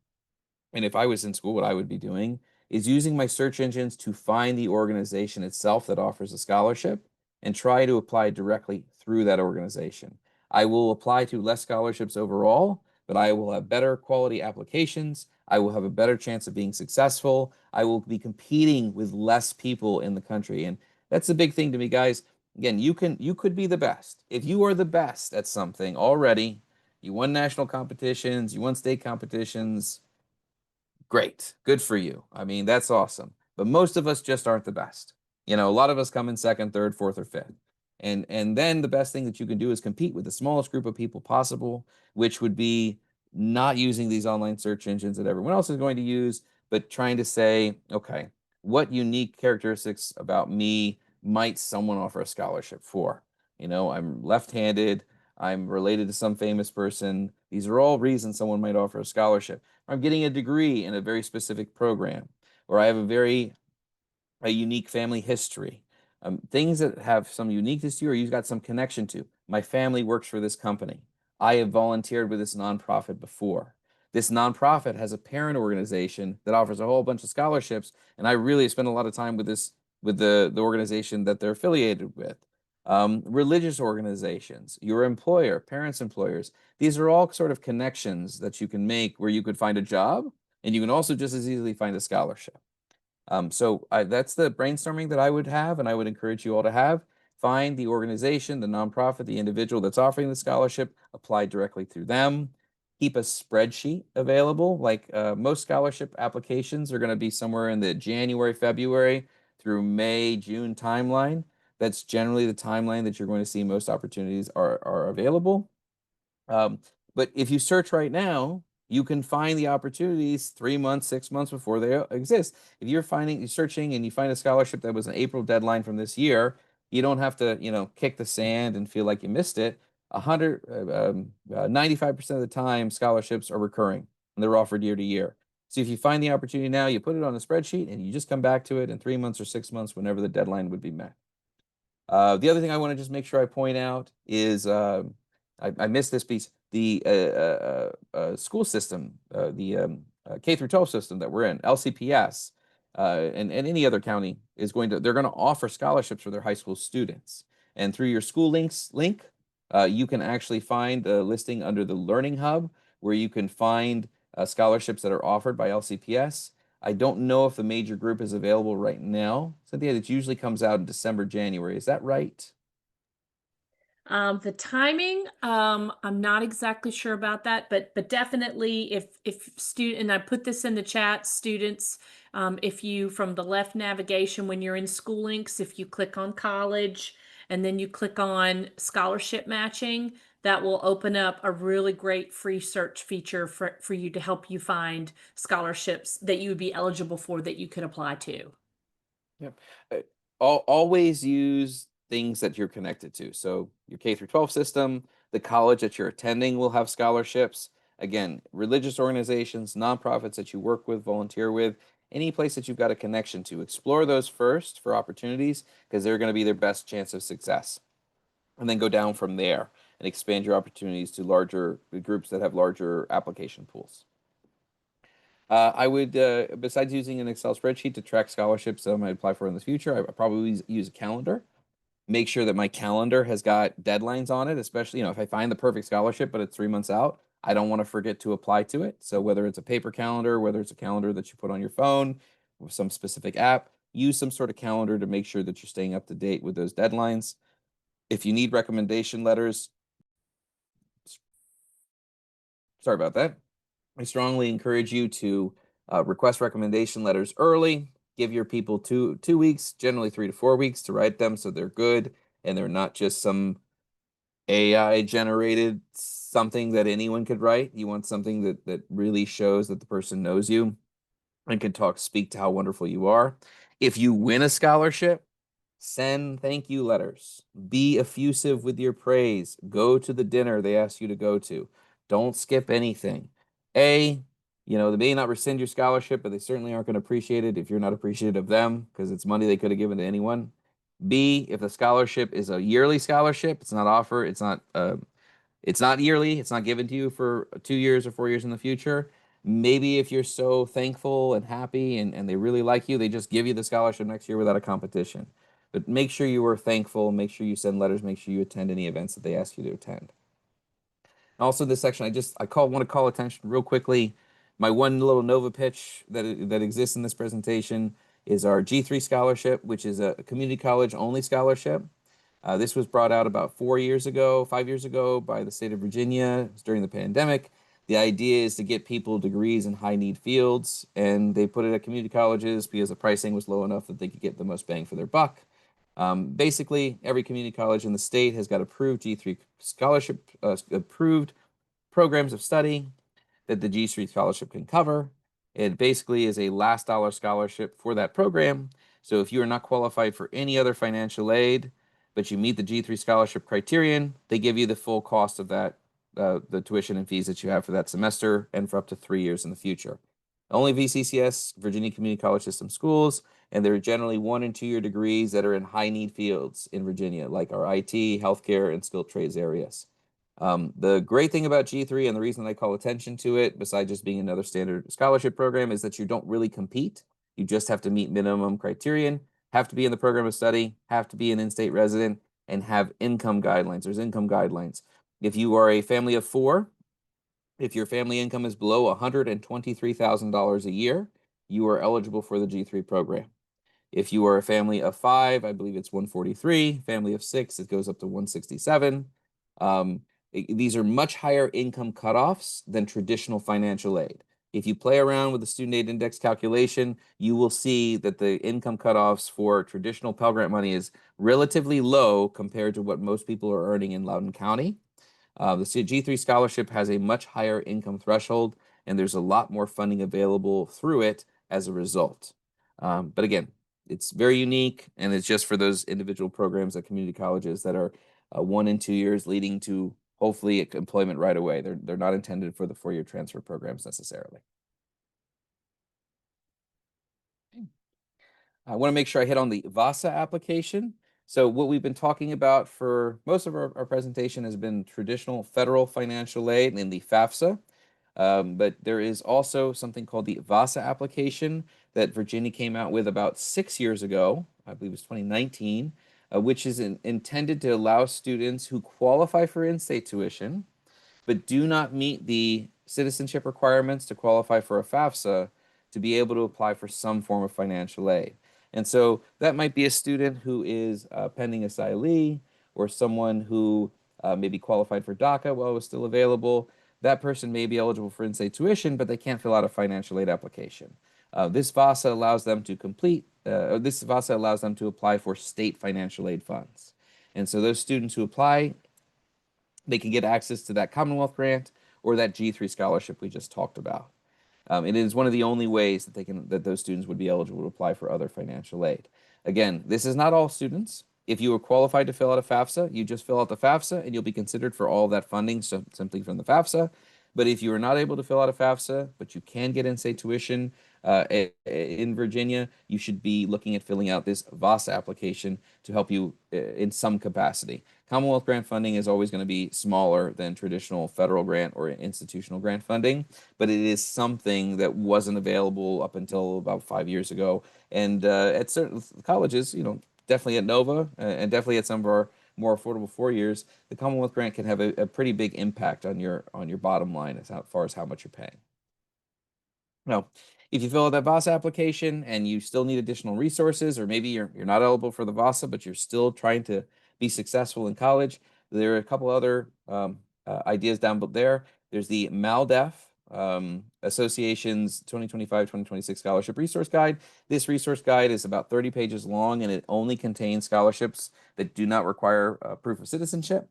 and if I was in school, what I would be doing is using my search engines to find the organization itself that offers a scholarship and try to apply directly through that organization. I will apply to less scholarships overall, but I will have better quality applications. I will have a better chance of being successful. I will be competing with less people in the country. And that's the big thing to me, guys. Again, you could be the best. If you are the best at something already, you won national competitions, you won state competitions, great. Good for you. I mean, that's awesome. But most of us just aren't the best. You know, a lot of us come in second, third, fourth, or fifth. And then the best thing that you can do is compete with the smallest group of people possible, which would be not using these online search engines that everyone else is going to use, but trying to say, okay, what unique characteristics about me might someone offer a scholarship for? You know, I'm left-handed, I'm related to some famous person. These are all reasons someone might offer a scholarship. I'm getting a degree in a very specific program, or I have a unique family history. Things that have some uniqueness to you or you've got some connection to. My family works for this company. I have volunteered with this nonprofit before. This nonprofit has a parent organization that offers a whole bunch of scholarships, and I really spend a lot of time with the organization that they're affiliated with. Religious organizations, your employer, parents' employers. These are all sort of connections that you can make where you could find a job, and you can also just as easily find a scholarship. That's the brainstorming that I would have, and I would encourage you all to have. Find the organization, the nonprofit, the individual that's offering the scholarship, apply directly through them. Keep a spreadsheet available. Like most scholarship applications are going to be somewhere in the January, February through May, June timeline. That's generally the timeline that you're going to see most opportunities are available. Um, but if you search right now, you can find the opportunities 3 months, 6 months before they exist. If you're searching and you find a scholarship that was an April deadline from this year, you don't have to, kick the sand and feel like you missed it. 95% of the time, scholarships are recurring and they're offered year to year. So if you find the opportunity now, you put it on a spreadsheet and you just come back to it in 3 months or 6 months, whenever the deadline would be met. The other thing I want to just make sure I point out is I missed this piece. The school system, the K through 12 system that we're in, LCPS, and any other county is they're going to offer scholarships for their high school students. And through your school links link, you can actually find a listing under the Learning Hub where you can find scholarships that are offered by LCPS. I don't know if the major group is available right now. Cynthia, that usually comes out in December, January. Is that right? The timing, I'm not exactly sure about that, but definitely if student and I put this in the chat, students, if you from the left navigation when you're in school links, if you click on college and then you click on scholarship matching, that will open up a really great free search feature for you to help you find scholarships that you would be eligible for that you could apply to. Yep. always use things that you're connected to. So your K through 12 system, the college that you're attending will have scholarships. Again, religious organizations, nonprofits that you work with, volunteer with, any place that you've got a connection to, explore those first for opportunities because they're going to be their best chance of success. And then go down from there and expand your opportunities to larger groups that have larger application pools. I would, besides using an Excel spreadsheet to track scholarships that I might apply for in the future, I probably use a calendar. Make sure that my calendar has got deadlines on it, especially, if I find the perfect scholarship, but it's 3 months out, I don't want to forget to apply to it. So whether it's a paper calendar, whether it's a calendar that you put on your phone with some specific app, use some sort of calendar to make sure that you're staying up to date with those deadlines. If you need recommendation letters, sorry about that. I strongly encourage you to request recommendation letters early. Give your people two weeks, generally 3 to 4 weeks, to write them so they're good and they're not just some AI generated something that anyone could write. You want something that really shows that the person knows you and can speak to how wonderful you are. If you win a scholarship, send thank you letters. Be effusive with your praise. Go to the dinner they ask you to go to. Don't skip anything. They may not rescind your scholarship, but they certainly aren't going to appreciate it if you're not appreciative of them because it's money they could have given to anyone. B, if the scholarship is a yearly scholarship, it's not yearly, it's not given to you for 2 years or 4 years in the future. Maybe if you're so thankful and happy and they really like you, they just give you the scholarship next year without a competition. But make sure you are thankful, make sure you send letters, make sure you attend any events that they ask you to attend. Also, this section, want to call attention real quickly. My one little Nova pitch that exists in this presentation is our G3 scholarship, which is a community college only scholarship. This was brought out about 5 years ago by the state of Virginia during the pandemic. The idea is to get people degrees in high need fields, and they put it at community colleges because the pricing was low enough that they could get the most bang for their buck. Basically, every community college in the state has got approved G3 scholarship, approved programs of study that the G3 scholarship can cover. It basically is a last dollar scholarship for that program. So if you are not qualified for any other financial aid, but you meet the G3 scholarship criterion, they give you the full cost of that, the tuition and fees that you have for that semester and for up to 3 years in the future. Only VCCS, Virginia Community College System schools, and there are generally 1 and 2 year degrees that are in high need fields in Virginia, like our IT, healthcare, and skilled trades areas. The great thing about G3 and the reason I call attention to it, besides just being another standard scholarship program, is that you don't really compete. You just have to meet minimum criterion, have to be in the program of study, have to be an in-state resident, and have income guidelines. There's income guidelines. If you are a family of four, if your family income is below $123,000 a year, you are eligible for the G3 program. If you are a family of five, I believe it's 143. Family of six, it goes up to 167. These are much higher income cutoffs than traditional financial aid. If you play around with the student aid index calculation, you will see that the income cutoffs for traditional Pell Grant money is relatively low compared to what most people are earning in Loudoun County. The G3 scholarship has a much higher income threshold, and there's a lot more funding available through it as a result. But again, it's very unique, and it's just for those individual programs at community colleges that are 1 and 2 years leading to hopefully employment right away. They're not intended for the 4 year transfer programs necessarily. I want to make sure I hit on the VASA application. So what we've been talking about for most of our presentation has been traditional federal financial aid and the FAFSA. But there is also something called the VASA application that Virginia came out with about 6 years ago. I believe it was 2019, which is intended to allow students who qualify for in-state tuition but do not meet the citizenship requirements to qualify for a FAFSA to be able to apply for some form of financial aid. And so that might be a student who is pending asylee or someone who may be qualified for DACA while it was still available. That person may be eligible for in-state tuition, but they can't fill out a financial aid application. This VASA allows them to apply for state financial aid funds. And so those students who apply, they can get access to that Commonwealth grant or that G3 scholarship we just talked about. It is one of the only ways that that those students would be eligible to apply for other financial aid. Again, this is not all students. If you are qualified to fill out a FAFSA, you just fill out the FAFSA and you'll be considered for all that funding simply from the FAFSA. But if you are not able to fill out a FAFSA, but you can get in-state tuition in Virginia, you should be looking at filling out this VASA application to help you in some capacity. Commonwealth grant funding is always going to be smaller than traditional federal grant or institutional grant funding, but it is something that wasn't available up until about 5 years ago. And at certain colleges, definitely at Nova and definitely at some of our more affordable 4 years, the Commonwealth grant can have a pretty big impact on your bottom line as far as how much you're paying. Now, if you fill out that VASA application and you still need additional resources, or maybe you're not eligible for the VASA, but you're still trying to be successful in college, there are a couple other ideas down there. There's the MALDEF Association's 2025-2026 Scholarship Resource Guide. This resource guide is about 30 pages long, and it only contains scholarships that do not require proof of citizenship.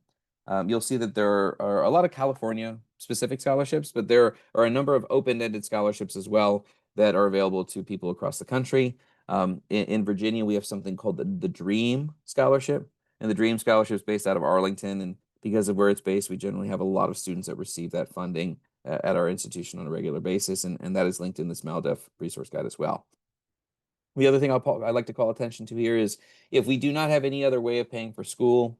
You'll see that there are a lot of California specific scholarships, but there are a number of open-ended scholarships as well that are available to people across the country. In Virginia, we have something called the DREAM Scholarship, and the DREAM Scholarship is based out of Arlington. And because of where it's based, we generally have a lot of students that receive that funding at our institution on a regular basis, and that is linked in this MALDEF resource guide as well. The other thing I'd like to call attention to here is if we do not have any other way of paying for school,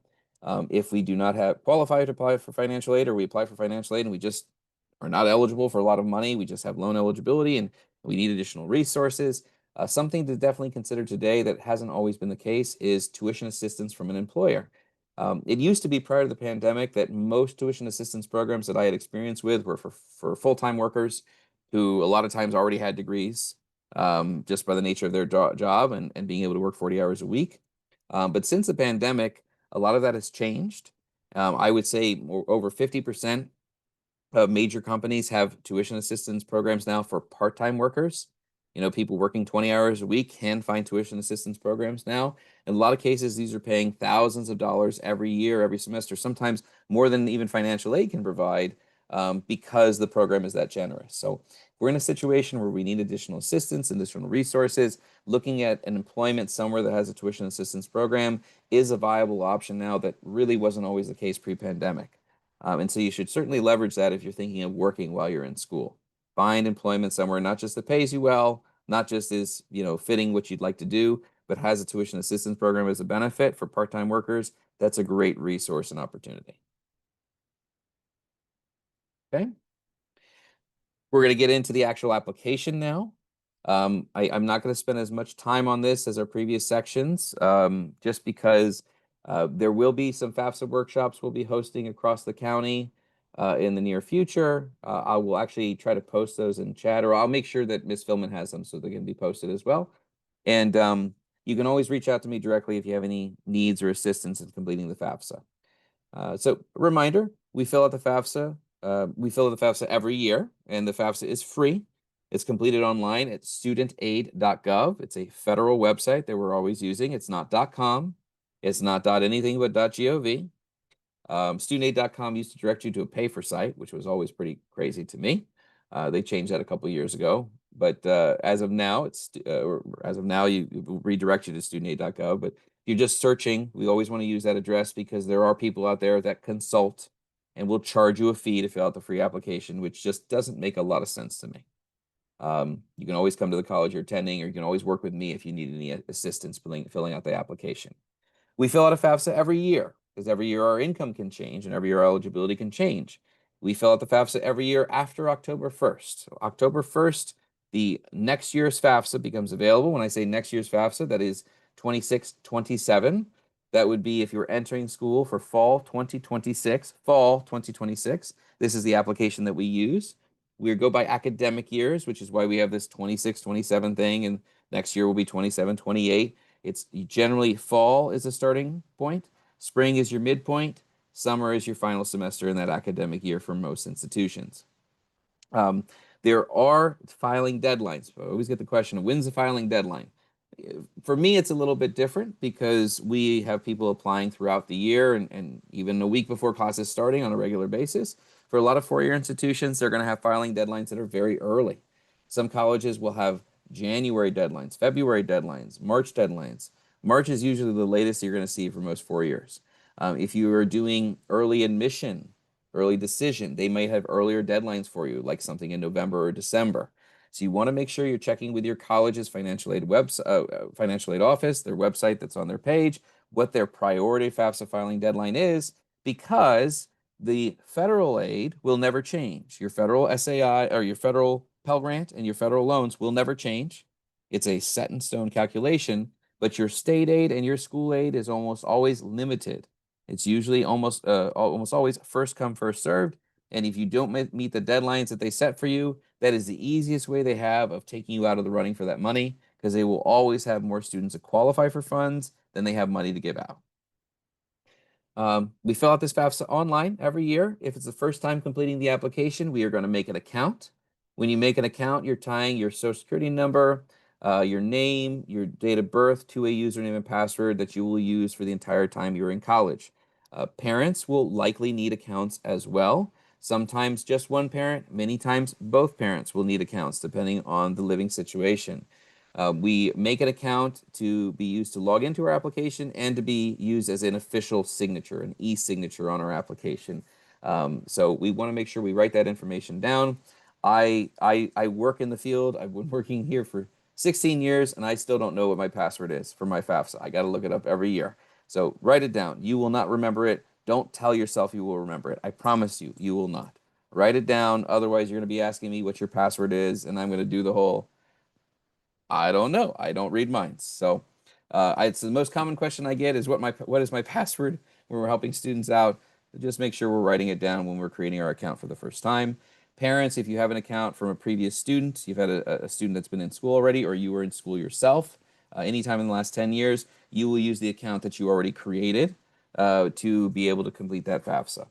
if we do not have qualified to apply for financial aid, or we apply for financial aid and we just are not eligible for a lot of money, we just have loan eligibility and we need additional resources. Something to definitely consider today that hasn't always been the case is tuition assistance from an employer. It used to be prior to the pandemic that most tuition assistance programs that I had experience with were for full-time workers who a lot of times already had degrees just by the nature of their job and being able to work 40 hours a week. But since the pandemic, a lot of that has changed. I would say over 50% of major companies have tuition assistance programs now for part-time workers. People working 20 hours a week can find tuition assistance programs now. In a lot of cases, these are paying thousands of dollars every year, every semester, sometimes more than even financial aid can provide because the program is that generous. So we're in a situation where we need additional assistance, additional resources. Looking at an employment somewhere that has a tuition assistance program is a viable option now that really wasn't always the case pre-pandemic. And so you should certainly leverage that if you're thinking of working while you're in school. Find employment somewhere not just that pays you well, not just is fitting what you'd like to do, but has a tuition assistance program as a benefit for part-time workers. That's a great resource and opportunity. Okay. We're going to get into the actual application now. I'm not going to spend as much time on this as our previous sections, just because there will be some FAFSA workshops we'll be hosting across the county in the near future. I will actually try to post those in chat, or I'll make sure that Ms. Philman has them so they can be posted as well. And you can always reach out to me directly if you have any needs or assistance in completing the FAFSA. So reminder, we fill out the FAFSA. We fill out the FAFSA every year, and the FAFSA is free. It's completed online at studentaid.gov. It's a federal website that we're always using. It's not .com. It's not anything but .gov. Studentaid.com used to direct you to a pay for site, which was always pretty crazy to me. They changed that a couple years ago, but as of now, you redirect you to studentaid.gov. But if you're just searching, we always want to use that address because there are people out there that consult and will charge you a fee to fill out the free application, which just doesn't make a lot of sense to me. You can always come to the college you're attending, or you can always work with me if you need any assistance filling out the application. We fill out a FAFSA every year because every year our income can change and every year our eligibility can change. We fill out the FAFSA every year after October 1st. So October 1st, the next year's FAFSA becomes available. When I say next year's FAFSA, that is 26-27. That would be if you're entering school for fall 2026. This is the application that we use. We go by academic years, which is why we have this 26-27 thing, and next year will be 27-28. It's generally fall is the starting point, spring is your midpoint, summer is your final semester in that academic year for most institutions. There are filing deadlines. I always get the question, when's the filing deadline? For me, it's a little bit different because we have people applying throughout the year and even a week before classes starting on a regular basis. For a lot of four-year institutions, they're going to have filing deadlines that are very early. Some colleges will have January deadlines, February deadlines, March deadlines. March is usually the latest you're going to see for most 4 years. If you are doing early admission, early decision, they may have earlier deadlines for you, like something in November or December. So you want to make sure you're checking with your college's financial aid financial aid office, their website that's on their page, what their priority FAFSA filing deadline is, because the federal aid will never change. Your federal SAI or your federal Pell Grant and your federal loans will never change. It's a set in stone calculation, but your state aid and your school aid is almost always limited. It's usually almost always first come, first served. And if you don't meet the deadlines that they set for you, that is the easiest way they have of taking you out of the running for that money, because they will always have more students that qualify for funds than they have money to give out. We fill out this FAFSA online every year. If it's the first time completing the application, we are going to make an account. When you make an account, you're tying your social security number, your name, your date of birth to a username and password that you will use for the entire time you're in college. Parents will likely need accounts as well. Sometimes just one parent, many times both parents will need accounts depending on the living situation. We make an account to be used to log into our application and to be used as an official signature, an e-signature on our application. So we want to make sure we write that information down. I work in the field. I've been working here for 16 years, and I still don't know what my password is for my FAFSA. I got to look it up every year. So write it down. You will not remember it. Don't tell yourself you will remember it. I promise you, you will not. Write it down. Otherwise, you're going to be asking me what your password is, and I'm going to do the whole I don't know. I don't read minds. So it's the most common question I get is what is my password when we're helping students out. Just make sure we're writing it down when we're creating our account for the first time. Parents, if you have an account from a previous student, you've had a student that's been in school already, or you were in school yourself, anytime in the last 10 years, you will use the account that you already created to be able to complete that FAFSA.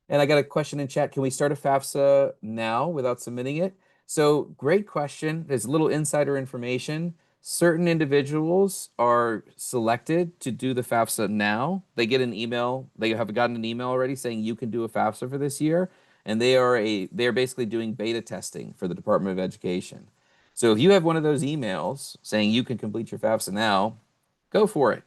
And I got a question in chat. Can we start a FAFSA now without submitting it? So great question. There's a little insider information. Certain individuals are selected to do the FAFSA now. They get an email. They have gotten an email already saying you can do a FAFSA for this year. And they are basically doing beta testing for the Department of Education. So if you have one of those emails saying you can complete your FAFSA now, go for it.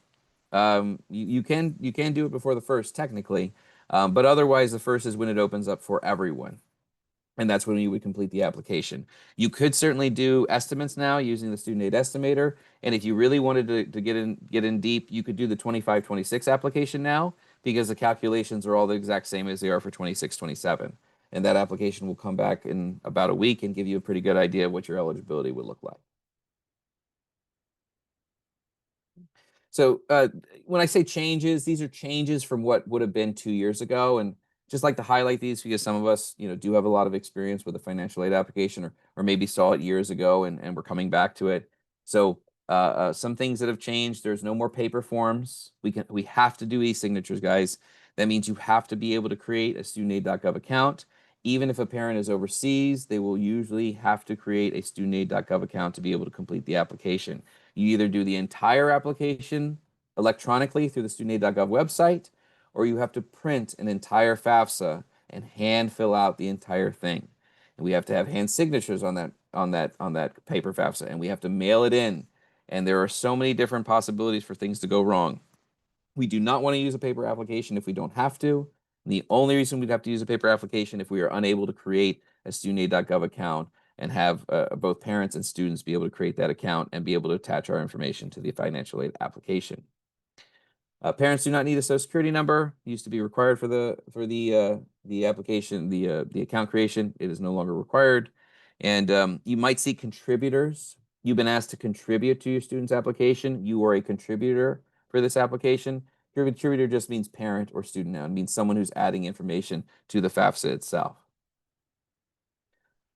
You can do it before the first, technically. But otherwise, the first is when it opens up for everyone. And that's when you would complete the application. You could certainly do estimates now using the student aid estimator. And if you really wanted to get in deep, you could do the 25-26 application now, because the calculations are all the exact same as they are for 26-27. And that application will come back in about a week and give you a pretty good idea of what your eligibility would look like. So when I say changes, these are changes from what would have been 2 years ago. And just like to highlight these because some of us, do have a lot of experience with a financial aid application, or maybe saw it years ago and we're coming back to it. So some things that have changed: there's no more paper forms. We have to do e-signatures, guys. That means you have to be able to create a studentaid.gov account. Even if a parent is overseas, they will usually have to create a studentaid.gov account to be able to complete the application. You either do the entire application electronically through the studentaid.gov website, or you have to print an entire FAFSA and hand fill out the entire thing. And we have to have hand signatures on that paper FAFSA, and we have to mail it in. And there are so many different possibilities for things to go wrong. We do not want to use a paper application if we don't have to. And the only reason we'd have to use a paper application if we are unable to create a studentaid.gov account and have both parents and students be able to create that account and be able to attach our information to the financial aid application. Parents do not need a social security number. It used to be required for the application, the account creation. It is no longer required. And you might see contributors. You've been asked to contribute to your student's application. You are a contributor for this application. Contributor just means parent or student now. It means someone who's adding information to the FAFSA itself.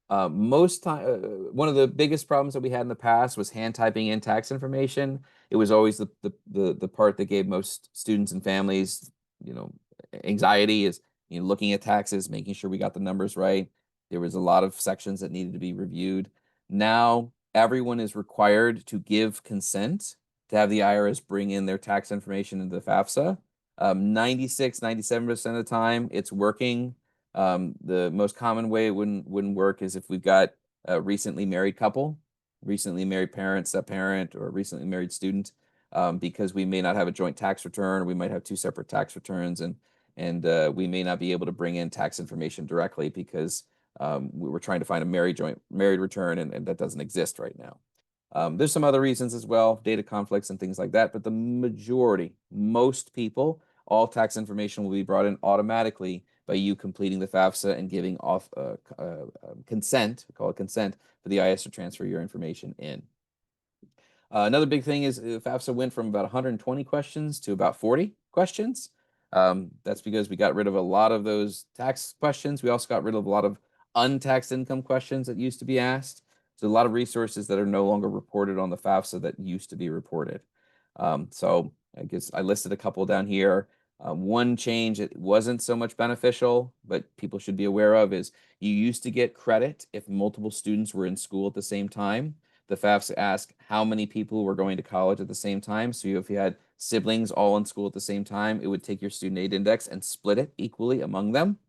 One of the biggest problems that we had in the past was hand typing in tax information. It was always the part that gave most students and families, anxiety, is looking at taxes, making sure we got the numbers right. There was a lot of sections that needed to be reviewed. Now everyone is required to give consent to have the IRS bring in their tax information into the FAFSA. 96-97% of the time it's working. The most common way it wouldn't work is if we've got a recently married couple, recently married parent, step parent, or recently married student, because we may not have a joint tax return, or we might have two separate tax returns, and we may not be able to bring in tax information directly because we were trying to find a married return, and that doesn't exist right now. There's some other reasons as well, data conflicts and things like that, but the majority, most people, all tax information will be brought in automatically by you completing the FAFSA and giving off consent, we call it consent, for the IS to transfer your information in. Another big thing is FAFSA went from about 120 questions to about 40 questions. That's because we got rid of a lot of those tax questions. We also got rid of a lot of untaxed income questions that used to be asked. So a lot of resources that are no longer reported on the FAFSA that used to be reported. So I guess I listed a couple down here. One change that wasn't so much beneficial, but people should be aware of, is you used to get credit if multiple students were in school at the same time. The FAFSA asked how many people were going to college at the same time. So if you had siblings all in school at the same time, it would take your student aid index and split it equally among them.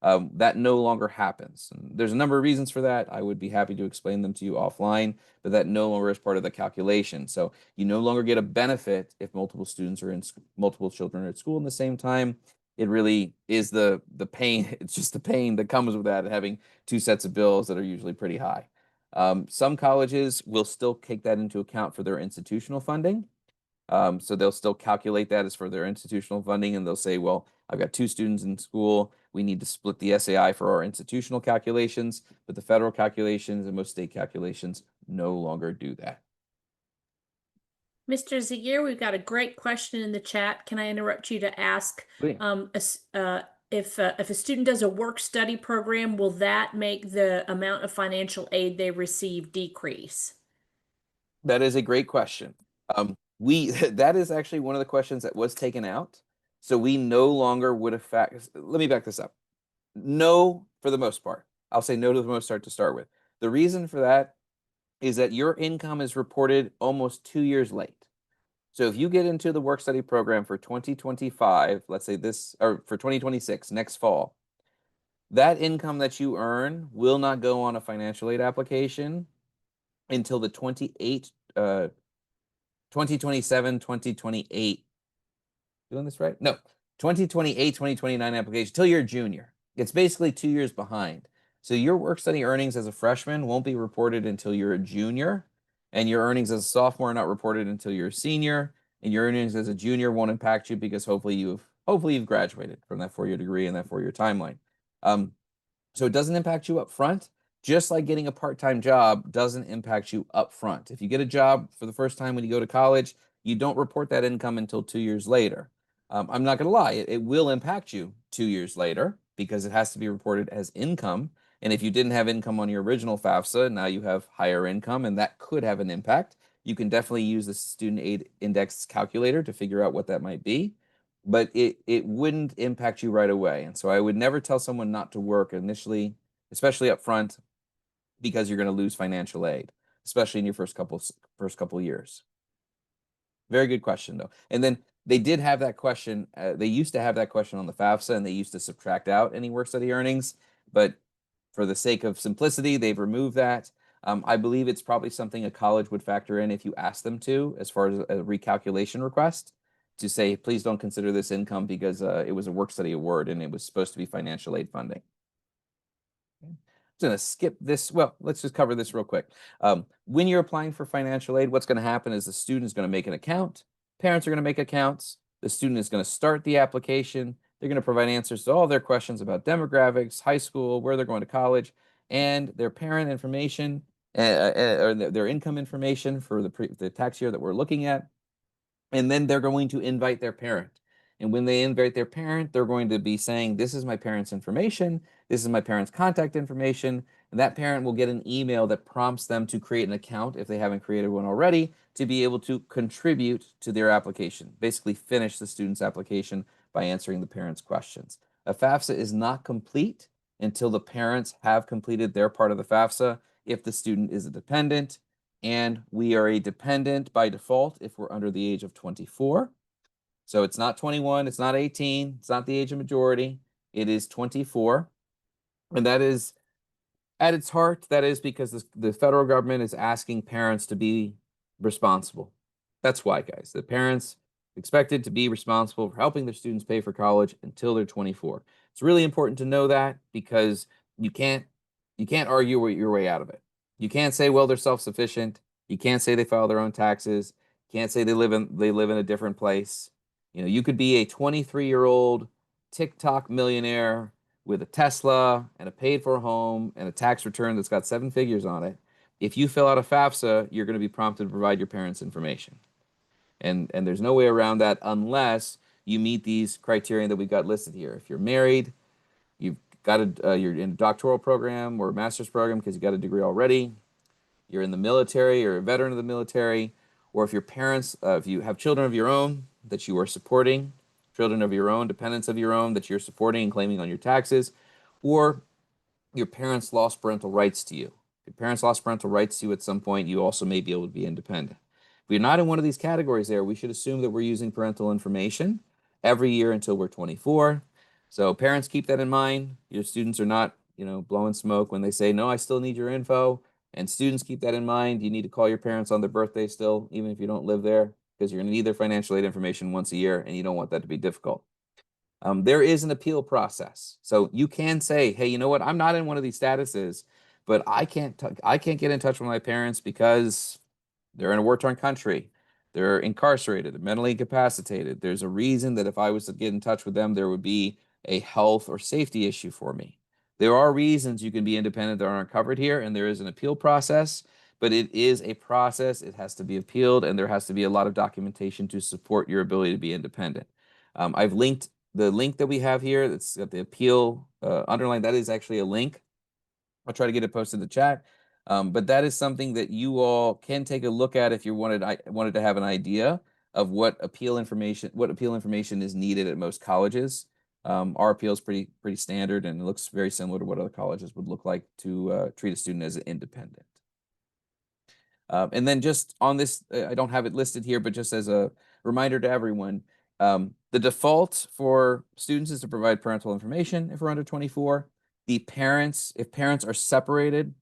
That no longer happens. And there's a number of reasons for that. I would be happy to explain them to you offline, but that no longer is part of the calculation. So you no longer get a benefit if multiple students are in multiple children are at school in the same time. It really is the pain. It's just the pain that comes with that, having two sets of bills that are usually pretty high. Some colleges will still take that into account for their institutional funding. So they'll still calculate that as for their institutional funding, and they'll say, well, I've got two students in school. We need to split the SAI for our institutional calculations, but the federal calculations and most state calculations no longer do that. Mr. Zagier, we've got a great question in the chat. Can I interrupt you to ask Please. if a student does a work study program, will that make the amount of financial aid they receive decrease? That is a great question. That is actually one of the questions that was taken out. So we no longer would affect, let me back this up. No, for the most part. I'll say no to the most part to start with. The reason for that is that your income is reported almost 2 years late. So if you get into the work study program for 2025, let's say this, or for 2026, next fall, that income that you earn will not go on a financial aid application until the 2027, 2028. Doing this right? No, 2028, 2029 application till you're a junior. It's basically 2 years behind. So your work study earnings as a freshman won't be reported until you're a junior, and your earnings as a sophomore are not reported until you're a senior, and your earnings as a junior won't impact you because hopefully you've graduated from that 4-year degree and that 4-year timeline. So it doesn't impact you up front, just like getting a part-time job doesn't impact you up front. If you get a job for the first time when you go to college, you don't report that income until 2 years later. I'm not going to lie, it will impact you 2 years later because it has to be reported as income. And if you didn't have income on your original FAFSA, now you have higher income, and that could have an impact. You can definitely use the student aid index calculator to figure out what that might be, but it wouldn't impact you right away. And so I would never tell someone not to work initially, especially up front, because you're going to lose financial aid, especially in your first couple years. Very good question, though. And then they did have that question. They used to have that question on the FAFSA, and they used to subtract out any work study earnings. But for the sake of simplicity, they've removed that. I believe it's probably something a college would factor in if you ask them to, as far as a recalculation request, to say, please don't consider this income because it was a work study award and it was supposed to be financial aid funding. Going to skip this. Well, let's just cover this real quick. When you're applying for financial aid, what's going to happen is the student is going to make an account. Parents are going to make accounts. The student is going to start the application. They're going to provide answers to all their questions about demographics, high school, where they're going to college, and their parent information, or their income information for the tax year that we're looking at. And then they're going to invite their parent. And when they invite their parent, they're going to be saying, this is my parent's information. This is my parent's contact information. And that parent will get an email that prompts them to create an account, if they haven't created one already, to be able to contribute to their application, basically finish the student's application by answering the parent's questions. A FAFSA is not complete until the parents have completed their part of the FAFSA if the student is a dependent. And we are a dependent by default if we're under the age of 24. So it's not 21, it's not 18, it's not the age of majority, it is 24. And that is At its heart, that is because the federal government is asking parents to be responsible. That's why, guys. The parents expected to be responsible for helping their students pay for college until they're 24. It's really important to know that because you can't you can't argue your way out of it. You can't say, well, they're self-sufficient. You can't say they file their own taxes. You can't say they live in a different place. You could be a 23-year-old TikTok millionaire with a Tesla and a paid for home and a tax return that's got 7 figures on it. If you fill out a FAFSA, you're going to be prompted to provide your parents' information. And there's no way around that unless you meet these criteria that we got listed here. If you're married, you've you're in a doctoral program or a master's program because you got a degree already, you're in the military or a veteran of the military, or if your parents, if you have children of your own that you are supporting, children of your own, dependents of your own that you're supporting and claiming on your taxes, or your parents lost parental rights to you. If your parents lost parental rights to you at some point, you also may be able to be independent. If you're not in one of these categories there, we should assume that we're using parental information every year until we're 24. So parents, keep that in mind. Your students are not, blowing smoke when they say, no, I still need your info. And students, keep that in mind. You need to call your parents on their birthday still, even if you don't live there, because you're going to need their financial aid information once a year, and you don't want that to be difficult. There is an appeal process. So you can say, hey, you know what? I'm not in one of these statuses, but I can't get in touch with my parents because they're in a war-torn country. They're incarcerated, they're mentally incapacitated. There's a reason that if I was to get in touch with them, there would be a health or safety issue for me. There are reasons you can be independent that aren't covered here, and there is an appeal process, but it is a process. It has to be appealed, and there has to be a lot of documentation to support your ability to be independent. I've linked the link that we have here that's got the appeal underlined. That is actually a link. I'll try to get it posted in the chat. But that is something that you all can take a look at if you wanted to have an idea of what appeal information is needed at most colleges. Our appeal is pretty standard, and it looks very similar to what other colleges would look like to treat a student as independent. And then just on this, I don't have it listed here, but just as a reminder to everyone, the default for students is to provide parental information if we're under 24. If parents are separated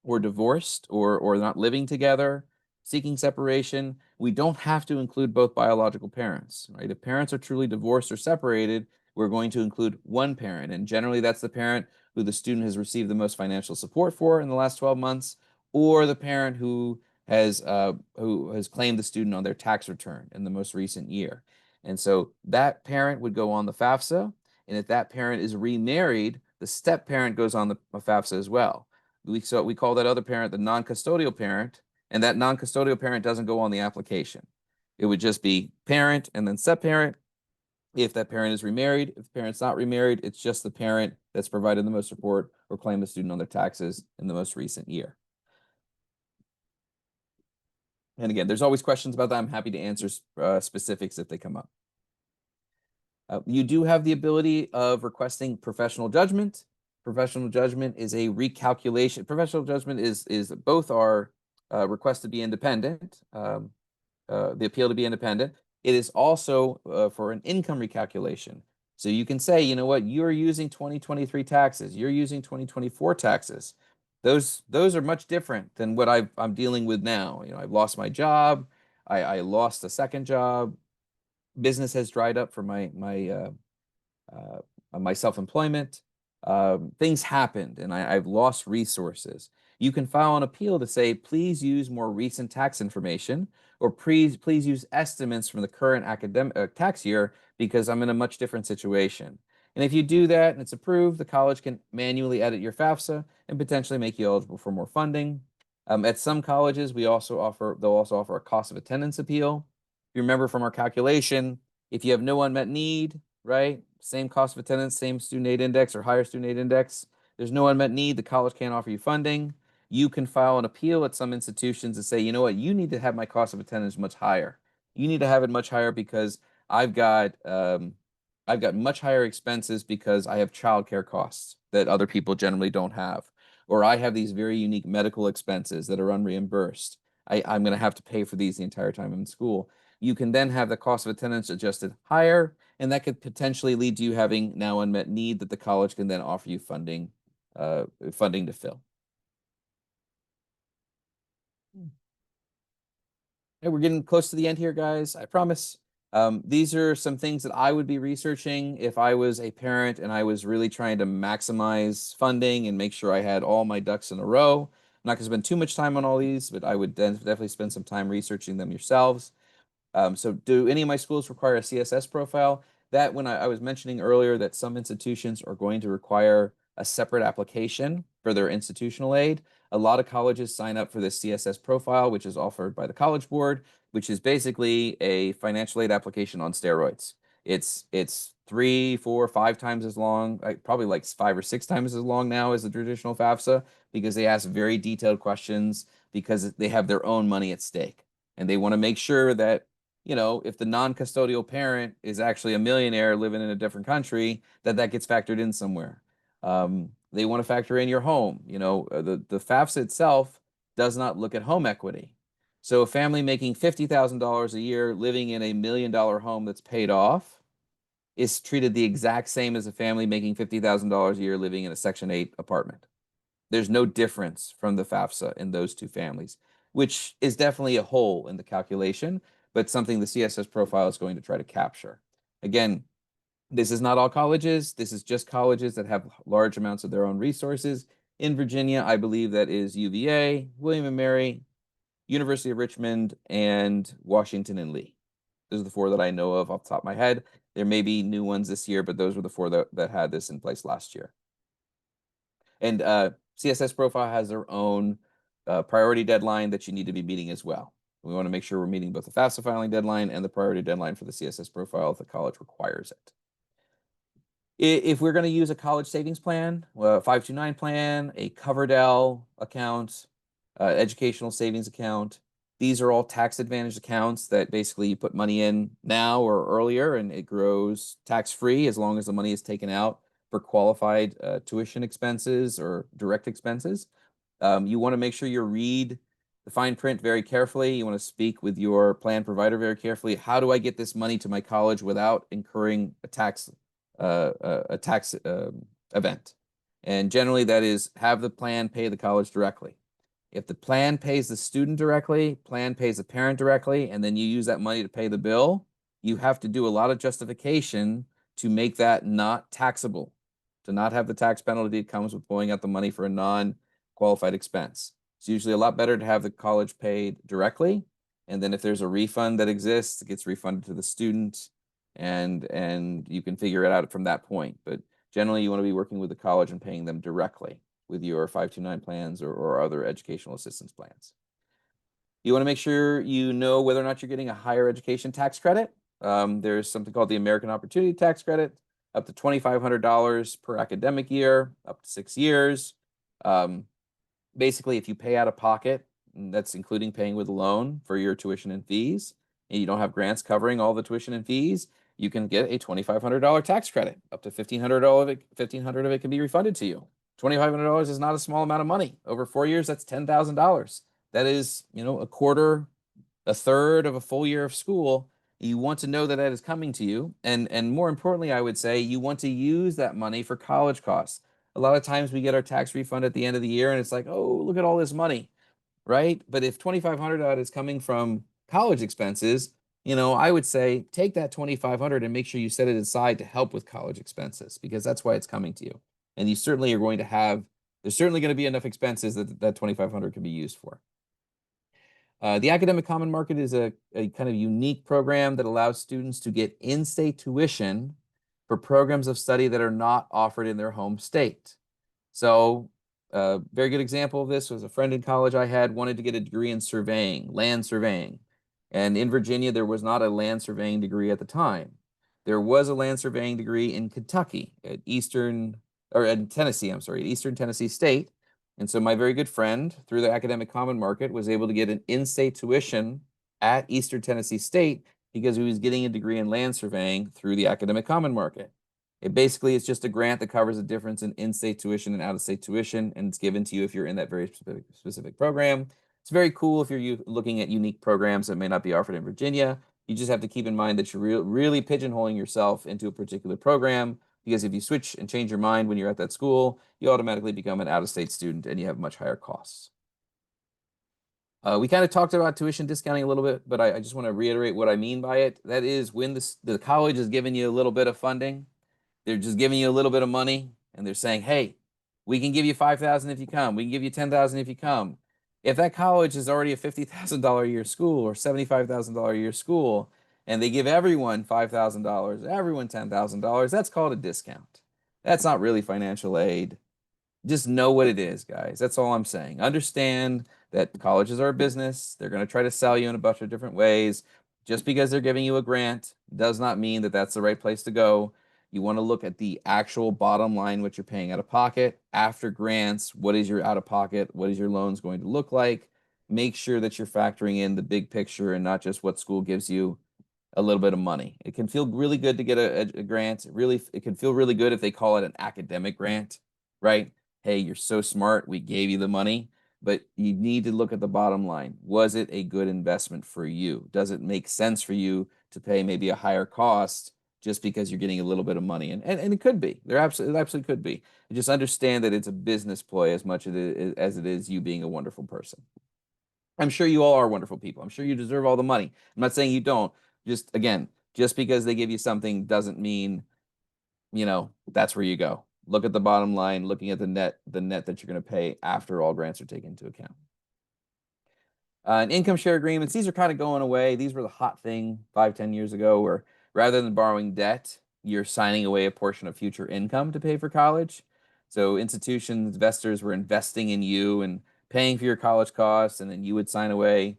or divorced or not living together, seeking separation, we don't have to include both biological parents, right? If parents are truly divorced or separated, we're going to include one parent. And generally that's the parent who the student has received the most financial support for in the last 12 months, or the parent who has claimed the student on their tax return in the most recent year. And so that parent would go on the FAFSA. And if that parent is remarried, the step parent goes on the FAFSA as well. We call that other parent the non-custodial parent, and that non-custodial parent doesn't go on the application. It would just be parent and then step parent. If that parent is remarried, if the parent's not remarried, it's just the parent that's provided the most support or claimed the student on their taxes in the most recent year. And again, there's always questions about that. I'm happy to answer specifics if they come up. You do have the ability of requesting professional judgment. Professional judgment is a recalculation. Professional judgment is both our request to be independent, the appeal to be independent. It is also for an income recalculation. So you can say, you know what, you're using 2023 taxes, you're using 2024 taxes. Those are much different than what I'm dealing with now. I've lost my job, I lost a second job, business has dried up for my self-employment. Things happened and I've lost resources. You can file an appeal to say, please use more recent tax information, or please use estimates from the current academic tax year because I'm in a much different situation. And if you do that and it's approved, the college can manually edit your FAFSA and potentially make you eligible for more funding. At some colleges, they'll also offer a cost of attendance appeal. If you remember from our calculation, if you have no unmet need, right? Same cost of attendance, same student aid index or higher student aid index. There's no unmet need. The college can't offer you funding. You can file an appeal at some institutions and say, you know what, you need to have my cost of attendance much higher. You need to have it much higher because I've got much higher expenses because I have childcare costs that other people generally don't have. Or I have these very unique medical expenses that are unreimbursed. I'm going to have to pay for these the entire time I'm in school. You can then have the cost of attendance adjusted higher, and that could potentially lead to you having now unmet need that the college can then offer you funding funding to fill. Hey, we're getting close to the end here, guys. I promise. These are some things that I would be researching if I was a parent and I was really trying to maximize funding and make sure I had all my ducks in a row. I'm not going to spend too much time on all these, but I would definitely spend some time researching them yourselves. So do any of my schools require a CSS profile? That when I was mentioning earlier that some institutions are going to require a separate application for their institutional aid. A lot of colleges sign up for this CSS profile, which is offered by the College Board, which is basically a financial aid application on steroids. It's 3, 4, 5 times as long, probably like 5 or 6 times as long now as the traditional FAFSA, because they ask very detailed questions because they have their own money at stake. And they want to make sure that, you know, if the non-custodial parent is actually a millionaire living in a different country, that gets factored in somewhere. They want to factor in your home. You know, the FAFSA itself does not look at home equity. So a family making $50,000 a year living in a $1 million home that's paid off is treated the exact same as a family making $50,000 a year living in a Section 8 apartment. There's no difference from the FAFSA in those two families, which is definitely a hole in the calculation, but something the CSS profile is going to try to capture. Again, this is not all colleges. This is just colleges that have large amounts of their own resources. In Virginia, I believe that is UVA, William & Mary, University of Richmond, and Washington and Lee. Those are the 4 that I know of off the top of my head. There may be new ones this year, but those were the 4 that had this in place last year. And CSS profile has their own priority deadline that you need to be meeting as well. We want to make sure we're meeting both the FAFSA filing deadline and the priority deadline for the CSS profile if the college requires it. If we're going to use a college savings plan, a 529 plan, a Coverdell account, educational savings account, these are all tax advantage accounts that basically you put money in now or earlier and it grows tax free as long as the money is taken out for qualified tuition expenses or direct expenses. You want to make sure you read the fine print very carefully. You want to speak with your plan provider very carefully. How do I get this money to my college without incurring a tax event? And generally that is have the plan pay the college directly. If the plan pays the student directly, plan pays the parent directly, and then you use that money to pay the bill, you have to do a lot of justification to make that not taxable, to not have the tax penalty that comes with pulling out the money for a non-qualified expense. It's usually a lot better to have the college paid directly, and then if there's a refund that exists, it gets refunded to the student, and you can figure it out from that point. But generally, you want to be working with the college and paying them directly with your 529 plans or other educational assistance plans. You want to make sure you know whether or not you're getting a higher education tax credit. There's something called the American Opportunity Tax Credit, up to $2,500 per academic year, up to 6 years. Basically, if you pay out of pocket, that's including paying with a loan for your tuition and fees, and you don't have grants covering all the tuition and fees, you can get a $2,500 tax credit. Up to $1,500 of it can be refunded to you. $2,500 is not a small amount of money. Over 4 years, that's $10,000. That is, you know, a third of a full year of school. You want to know that that is coming to you. And more importantly, I would say you want to use that money for college costs. A lot of times we get our tax refund at the end of the year and it's like, oh, look at all this money, right? But if 2,500 of that is coming from college expenses, you know, I would say take that 2,500 and make sure you set it aside to help with college expenses because that's why it's coming to you. And you certainly are going to have, there's certainly going to be enough expenses that 2,500 can be used for. The Academic Common Market is a kind of unique program that allows students to get in-state tuition for programs of study that are not offered in their home state. So a very good example of this was a friend in college I had wanted to get a degree in surveying, land surveying. And in Virginia, there was not a land surveying degree at the time. There was a land surveying degree in Kentucky at Tennessee, at Eastern Tennessee State. And so my very good friend, through the Academic Common Market, was able to get an in-state tuition at Eastern Tennessee State because he was getting a degree in land surveying through the Academic Common Market. It basically is just a grant that covers the difference in in-state tuition and out-of-state tuition, and it's given to you if you're in that very specific program. It's very cool if you're looking at unique programs that may not be offered in Virginia. You just have to keep in mind that you're really pigeonholing yourself into a particular program because if you switch and change your mind when you're at that school, you automatically become an out-of-state student and you have much higher costs. We kind of talked about tuition discounting a little bit, but I just want to reiterate what I mean by it. That is when the college is giving you a little bit of funding, they're just giving you a little bit of money and they're saying, hey, we can give you 5,000 if you come. We can give you 10,000 if you come. If that college is already a $50,000 a year school or $75,000 a year school, and they give everyone $5,000, everyone $10,000, that's called a discount. That's not really financial aid. Just know what it is, guys. That's all I'm saying. Understand that colleges are a business. They're going to try to sell you in a bunch of different ways. Just because they're giving you a grant does not mean that that's the right place to go. You want to look at the actual bottom line, what you're paying out of pocket. After grants, what is your out of pocket? What is your loans going to look like? Make sure that you're factoring in the big picture and not just what school gives you a little bit of money. It can feel really good to get a grant. It can feel really good if they call it an academic grant, right? Hey, you're so smart, we gave you the money, but you need to look at the bottom line. Was it a good investment for you? Does it make sense for you to pay maybe a higher cost just because you're getting a little bit of money? And it could be. It absolutely could be. You just understand that it's a business ploy as much as it is you being a wonderful person. I'm sure you all are wonderful people. I'm sure you deserve all the money. I'm not saying you don't. Just again, just because they give you something doesn't mean, that's where you go. Look at the bottom line, looking at the net that you're going to pay after all grants are taken into account. And income share agreements, these are kind of going away. These were the hot thing 5-10 years ago, where rather than borrowing debt, you're signing away a portion of future income to pay for college. So institutions, investors were investing in you and paying for your college costs, and then you would sign away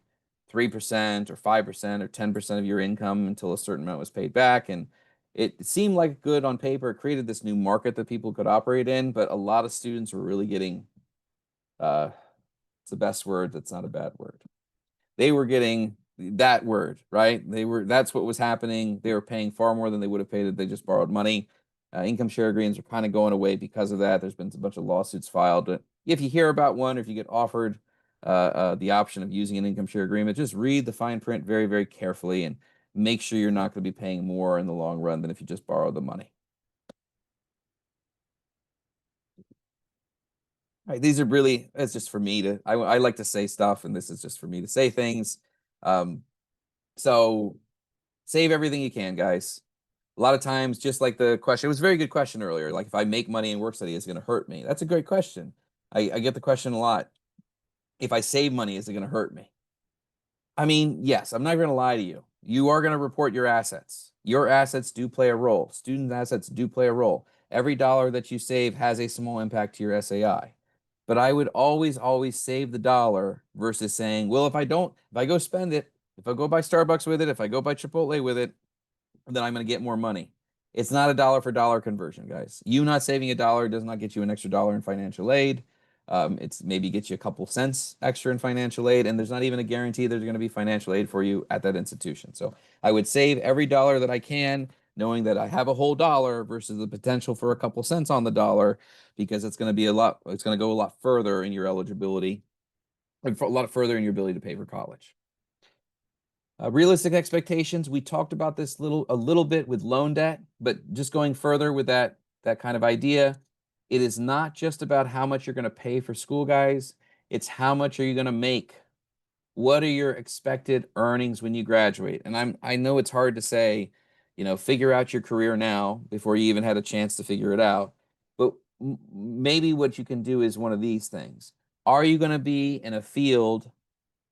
3% or 5% or 10% of your income until a certain amount was paid back. And it seemed like good on paper. It created this new market that people could operate in, but a lot of students were really getting, it's the best word, that's not a bad word. They were getting that word, right? That's what was happening. They were paying far more than they would have paid if they just borrowed money. Income share agreements are kind of going away because of that. There's been a bunch of lawsuits filed. But if you hear about one, or if you get offered the option of using an income share agreement, just read the fine print very, very carefully and make sure you're not going to be paying more in the long run than if you just borrow the money. All right, these are really, it's just for me to, I like to say stuff, and this is just for me to say things. So save everything you can, guys. A lot of times, just like the question, it was a very good question earlier. Like, if I make money in work study, is it going to hurt me? That's a great question. I get the question a lot. If I save money, is it going to hurt me? I mean, yes, I'm not going to lie to you. You are going to report your assets. Your assets do play a role. Student assets do play a role. Every dollar that you save has a small impact to your SAI. But I would always, always save the dollar versus saying, well, if I go spend it, if I go buy Starbucks with it, if I go buy Chipotle with it, then I'm going to get more money. It's not a dollar for dollar conversion, guys. You not saving a dollar does not get you an extra dollar in financial aid. It's maybe get you a couple cents extra in financial aid, and there's not even a guarantee there's going to be financial aid for you at that institution. So I would save every dollar that I can, knowing that I have a whole dollar versus the potential for a couple cents on the dollar, because it's going to be it's going to go a lot further in your eligibility, a lot further in your ability to pay for college. Realistic expectations. We talked about this a little bit with loan debt, but just going further with that kind of idea, it is not just about how much you're going to pay for school, guys. It's how much are you going to make? What are your expected earnings when you graduate? And I know it's hard to say, figure out your career now before you even had a chance to figure it out. But maybe what you can do is one of these things. Are you going to be in a field,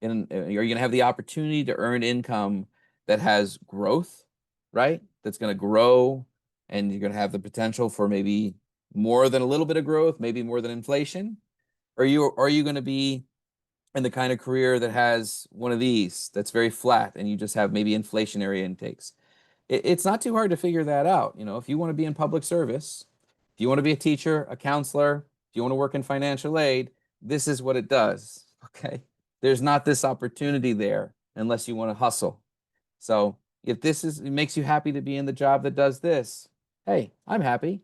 are you going to have the opportunity to earn income that has growth, right? That's going to grow, and you're going to have the potential for maybe more than a little bit of growth, maybe more than inflation? Or are you going to be in the kind of career that has one of these that's very flat and you just have maybe inflationary intakes? It's not too hard to figure that out. If you want to be in public service, if you want to be a teacher, a counselor, if you want to work in financial aid, this is what it does. Okay. There's not this opportunity there unless you want to hustle. So if it makes you happy to be in the job that does this, hey, I'm happy.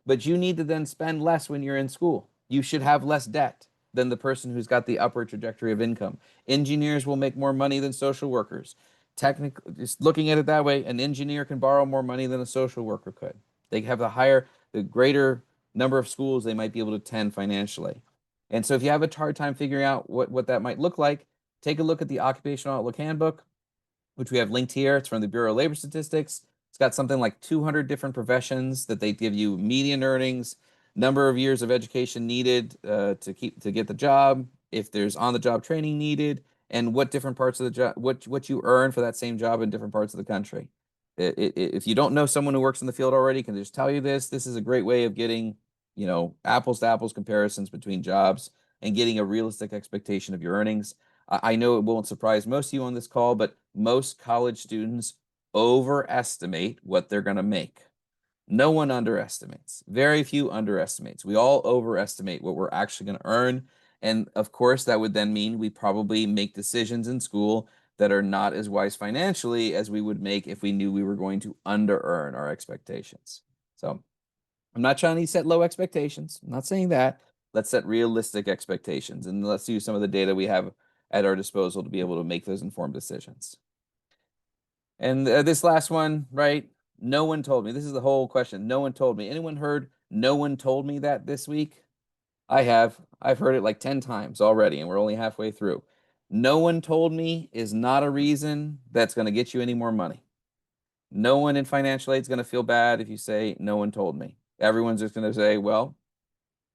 But you need to then spend less when you're in school. You should have less debt than the person who's got the upward trajectory of income. Engineers will make more money than social workers. Technically, just looking at it that way, an engineer can borrow more money than a social worker could. They have the greater number of schools they might be able to attend financially. And so if you have a hard time figuring out what that might look like, take a look at the Occupational Outlook Handbook, which we have linked here. It's from the Bureau of Labor Statistics. It's got something like 200 different professions that they give you median earnings, number of years of education needed to get the job, if there's on-the-job training needed, and what different parts of the job, what you earn for that same job in different parts of the country. If you don't know someone who works in the field already, can just tell you this. This is a great way of getting, apples to apples comparisons between jobs and getting a realistic expectation of your earnings. I know it won't surprise most of you on this call, but most college students overestimate what they're going to make. No one underestimates. Very few underestimates. We all overestimate what we're actually going to earn. And of course, that would then mean we probably make decisions in school that are not as wise financially as we would make if we knew we were going to under earn our expectations. So I'm not trying to set low expectations. I'm not saying that. Let's set realistic expectations and let's use some of the data we have at our disposal to be able to make those informed decisions. And this last one, right? No one told me. This is the whole question. No one told me. Anyone heard no one told me that this week? I have. I've heard it like 10 times already, and we're only halfway through. No one told me is not a reason that's going to get you any more money. No one in financial aid is going to feel bad if you say, no one told me. Everyone's just going to say, well,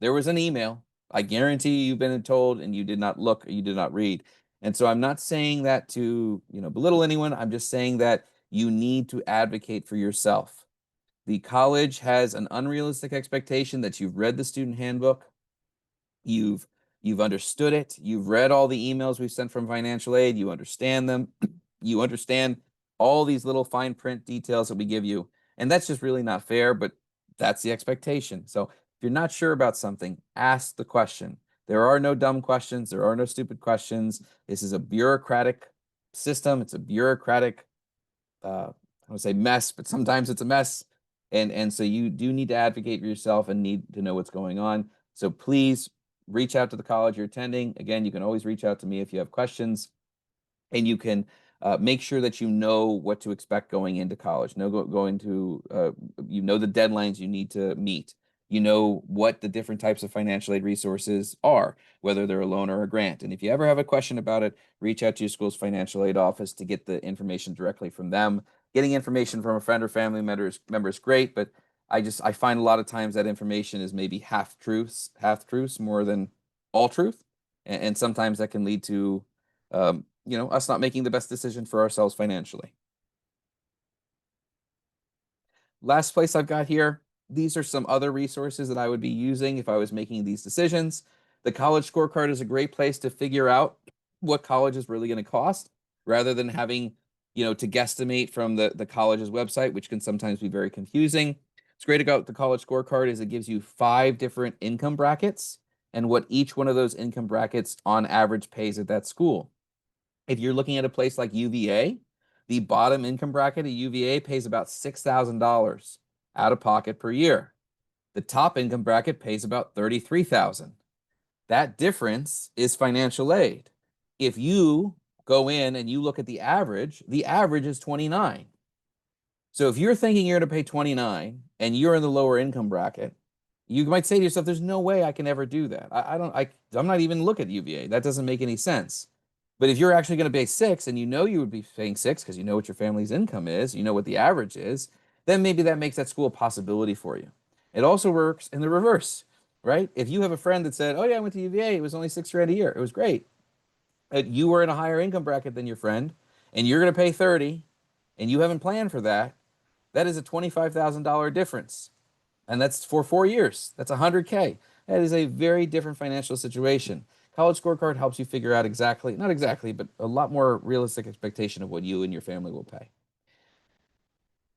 there was an email. I guarantee you've been told and you did not look, or you did not read. And so I'm not saying that to, belittle anyone. I'm just saying that you need to advocate for yourself. The college has an unrealistic expectation that you've read the student handbook, you've understood it, you've read all the emails we've sent from financial aid, you understand them, you understand all these little fine print details that we give you. And that's just really not fair, but that's the expectation. So if you're not sure about something, ask the question. There are no dumb questions. There are no stupid questions. This is a bureaucratic system. It's a bureaucratic, I would say mess, but sometimes it's a mess. And so you do need to advocate for yourself and need to know what's going on. So please reach out to the college you're attending. Again, you can always reach out to me if you have questions, and you can make sure that you know what to expect going into college. Going to the deadlines you need to meet. You know what the different types of financial aid resources are, whether they're a loan or a grant. And if you ever have a question about it, reach out to your school's financial aid office to get the information directly from them. Getting information from a friend or family member is great, but I find a lot of times that information is maybe half truths more than all truth, and sometimes that can lead to us not making the best decision for ourselves financially. Last place I've got here, these are some other resources that I would be using if I was making these decisions. The college scorecard is a great place to figure out what college is really going to cost rather than having, to guesstimate from the college's website, which can sometimes be very confusing. What's great about the college scorecard is it gives you 5 different income brackets and what each one of those income brackets on average pays at that school. If you're looking at a place like UVA, the bottom income bracket at UVA pays about $6,000 out of pocket per year. The top income bracket pays about $33,000. That difference is financial aid. If you go in and you look at the average is 29. So if you're thinking you're going to pay 29 and you're in the lower income bracket, you might say to yourself, there's no way I can ever do that. I'm not even looking at UVA. That doesn't make any sense. But if you're actually going to pay 6 and you would be paying 6 because you know what your family's income is, you know what the average is, then maybe that makes that school a possibility for you. It also works in the reverse, right? If you have a friend that said, oh yeah, I went to UVA, it was only $6,000 a year, it was great. You were in a higher income bracket than your friend, and you're going to pay 30, and you haven't planned for that, that is a $25,000 difference. And that's for 4 years. That's $100K. That is a very different financial situation. College scorecard helps you figure out not exactly, but a lot more realistic expectation of what you and your family will pay.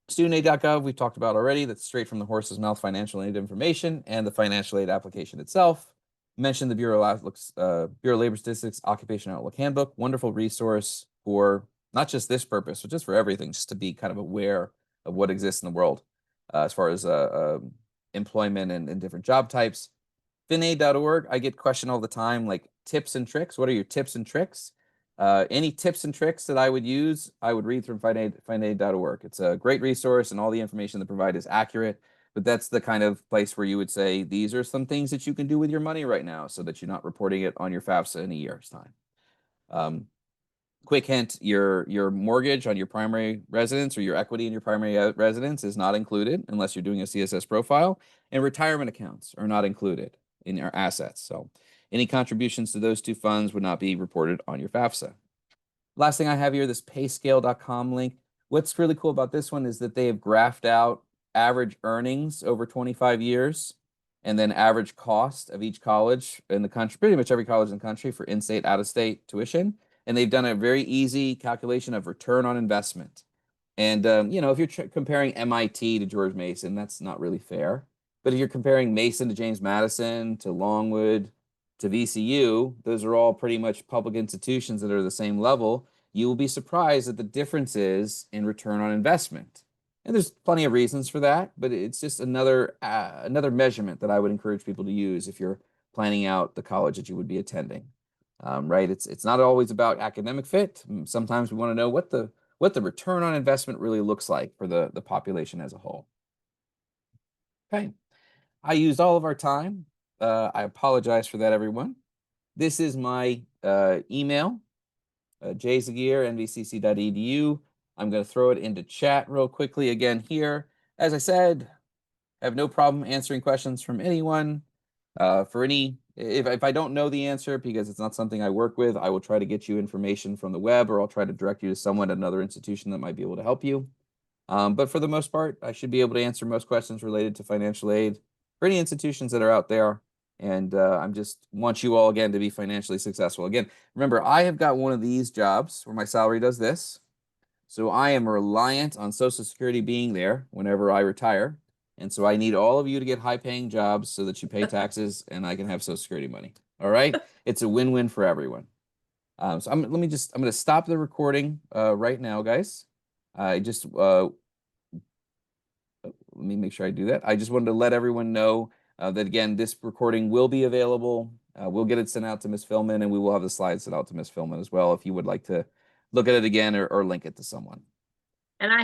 Studentaid.gov, we've talked about already. That's straight from the horse's mouth financial aid information and the financial aid application itself. Mentioned the Bureau of Labor Statistics Occupational Outlook Handbook. Wonderful resource for not just this purpose, but just for everything, just to be kind of aware of what exists in the world as far as employment and different job types. Finaid.org, I get questioned all the time, like tips and tricks. What are your tips and tricks? Any tips and tricks that I would use, I would read from Finaid.org. It's a great resource, and all the information they provide is accurate. but that's the kind of place where you would say, these are some things that you can do with your money right now so that you're not reporting it on your FAFSA in a year's time. Quick hint, your mortgage on your primary residence or your equity in your primary residence is not included unless you're doing a CSS profile, and retirement accounts are not included in your assets. So any contributions to those two funds would not be reported on your FAFSA. Last thing I have here, this payscale.com link. What's really cool about this one is that they have graphed out average earnings over 25 years and then average cost of each college in the country, pretty much every college in the country for in-state, out-of-state tuition. And they've done a very easy calculation of return on investment. And, if you're comparing MIT to George Mason, that's not really fair. But if you're comparing Mason to James Madison to Longwood to VCU, those are all pretty much public institutions that are the same level. You will be surprised at the differences in return on investment. And there's plenty of reasons for that, but it's just another measurement that I would encourage people to use if you're planning out the college that you would be attending. Right? It's not always about academic fit. Sometimes we want to know what the return on investment really looks like for the population as a whole. Okay. I used all of our time. I apologize for that, everyone. This is my email, jzaguirre@nvcc.edu. I'm going to throw it into chat real quickly again here. As I said, I have no problem answering questions from anyone. If I don't know the answer because it's not something I work with, I will try to get you information from the web, or I'll try to direct you to someone at another institution that might be able to help you. But for the most part, I should be able to answer most questions related to financial aid for any institutions that are out there. And I'm just want you all, again, to be financially successful. Again, remember, I have got one of these jobs where my salary does this. So I am reliant on Social Security being there whenever I retire. And so I need all of you to get high-paying jobs so that you pay taxes and I can have Social Security money. All right? It's a win-win for everyone. So I'm going to stop the recording right now, guys. Let me make sure I do that. I just wanted to let everyone know that, again, this recording will be available. We'll get it sent out to Ms. Philman, and we will have the slides sent out to Ms. Philman as well if you would like to look at it again or link it to someone. And I